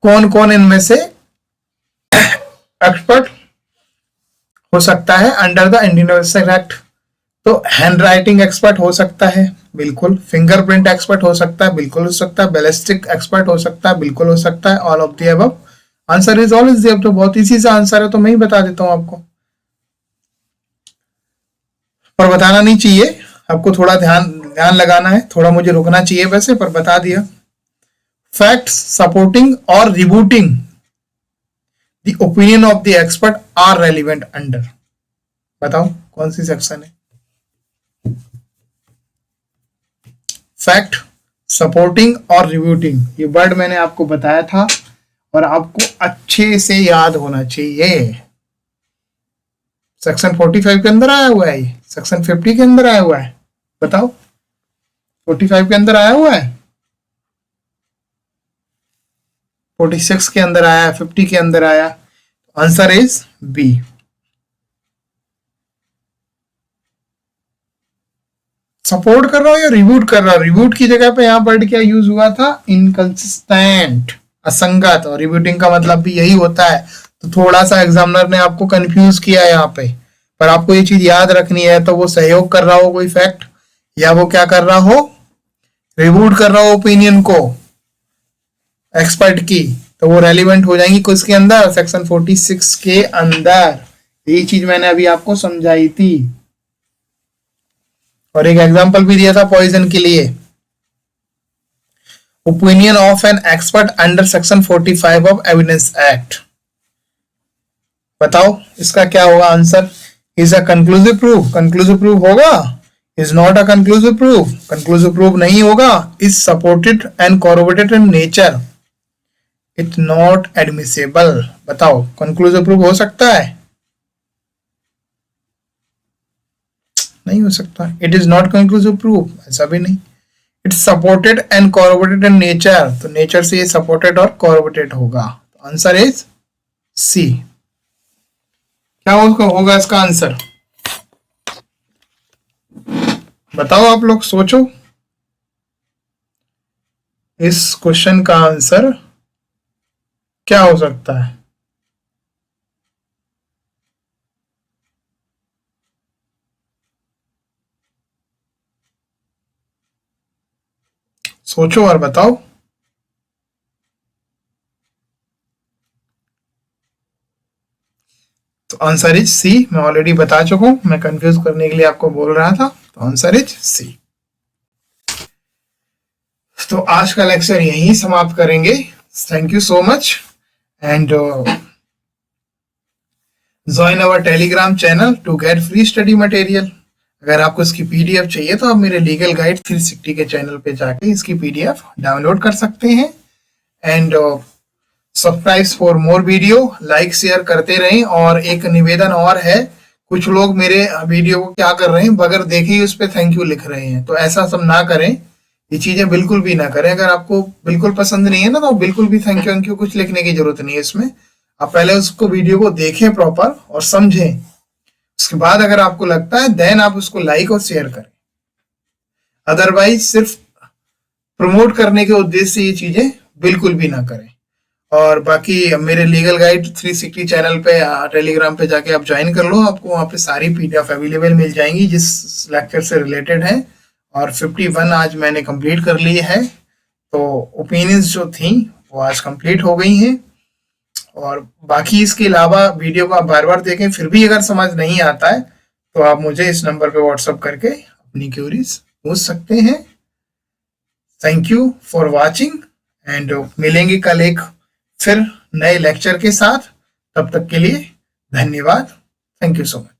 कौन कौन इनमें से एक्सपर्ट हो सकता है under the Indian wealth act? तो हैंड राइटिंग एक्सपर्ट हो सकता है, बिल्कुल। फिंगरप्रिंट एक्सपर्ट हो सकता है, बिल्कुल हो सकता है। बैलिस्टिक एक्सपर्ट हो सकता है, बिल्कुल हो सकता है। All of the above. Answer is all is the. तो बहुत इजी सा आंसर है, तो मैं ही बता देता हूं आपको, पर बताना नहीं चाहिए आपको, थोड़ा ध्यान लगाना है, थोड़ा मुझे रुकना चाहिए वैसे, पर बता दिया। फैक्ट्स सपोर्टिंग और rebutting the opinion of the expert are relevant under. बताओ कौन सी सेक्शन है? फैक्ट, सपोर्टिंग और रिव्यूटिंग, ये वर्ड मैंने आपको बताया था और आपको अच्छे से याद होना चाहिए। सेक्शन 45 के अंदर आया हुआ है, ये सेक्शन 50 के अंदर आया हुआ है। बताओ 45 के अंदर आया हुआ है, 46 के अंदर आया, 50 के अंदर आया। Answer is B. सपोर्ट कर रहा हो या रिव्यूट कर रहा हो? रिव्यूट की जगह पे यहाँ वर्ड क्या यूज हुआ था? इनकंसिस्टेंट, असंगत। और रिव्यूटिंग का मतलब भी यही होता है। तो थोड़ा सा एग्जामिनर ने आपको कंफ्यूज किया यहाँ पे, पर आपको ये चीज याद रखनी है। तो वो सहयोग कर रहा हो कोई फैक्ट, या वो क्या कर रहा हो, रिव्यूट कर रहा हो ओपिनियन को एक्सपर्ट की, तो वो रेलिवेंट हो जाएंगी किसके अंदर? सेक्शन 46 के अंदर। यही चीज मैंने अभी आपको समझाई थी और एक एग्जांपल भी दिया था पॉइजन के लिए। Opinion of an expert under section 45 of evidence act. बताओ इसका क्या होगा answer? Is a conclusive proof. Conclusive proof होगा? Is not a conclusive proof. Conclusive proof नहीं होगा। Is supported and corroborated in nature. It not admissible. बताओ conclusive proof हो सकता है? नहीं हो सकता। It is not conclusive proof, ऐसा भी नहीं। It's supported and corroborated in nature, तो नेचर से ये सपोर्टेड और कॉरोबोरेटेड होगा। Answer is C. क्या होगा इसका आंसर? बताओ आप लोग, सोचो इस क्वेश्चन का आंसर क्या हो सकता है? सोचो और बताओ। तो आंसर इज सी। मैं ऑलरेडी बता चुका हूं, मैं कंफ्यूज करने के लिए आपको बोल रहा था। तो आंसर इज सी। तो आज का लेक्चर यहीं समाप्त करेंगे। Thank you so much and join our Telegram channel to get free study material. अगर आपको इसकी पीडीएफ चाहिए तो आप मेरे लीगल गाइड 360 के चैनल पे जाके इसकी पीडीएफ डाउनलोड कर सकते हैं। And subscribe for more video, like share करते रहें। और एक निवेदन और है, कुछ लोग मेरे वीडियो को क्या कर रहे हैं, बगैर देखे ही उस पर थैंक यू लिख रहे हैं। तो ऐसा सब ना करें, ये चीजें बिल्कुल भी ना करें। अगर आपको बिल्कुल पसंद नहीं है ना, तो बिल्कुल भी थैंक यू कुछ लिखने की जरूरत नहीं है इसमें। आप पहले उसको वीडियो को देखें प्रॉपर और समझें, उसके बाद अगर आपको लगता है देन आप उसको लाइक और शेयर करें। अदरवाइज सिर्फ प्रमोट करने के उद्देश्य से ये चीजें बिल्कुल भी ना करें। और बाकी मेरे लीगल गाइड 360 चैनल पे टेलीग्राम पे जाके आप ज्वाइन कर लो, आपको वहाँ पे सारी पीडीएफ अवेलेबल मिल जाएंगी जिस लेक्चर से रिलेटेड है। और 51 आज मैंने कंप्लीट कर ली है। तो ओपिनियंस जो थी वो आज कंप्लीट हो गई हैं। और बाकी इसके अलावा वीडियो को आप बार बार देखें, फिर भी अगर समझ नहीं आता है तो आप मुझे इस नंबर पे व्हाट्सअप करके अपनी क्यूरीज पूछ सकते हैं। Thank you for watching and मिलेंगे कल एक फिर नए लेक्चर के साथ। तब तक के लिए धन्यवाद। Thank you so much.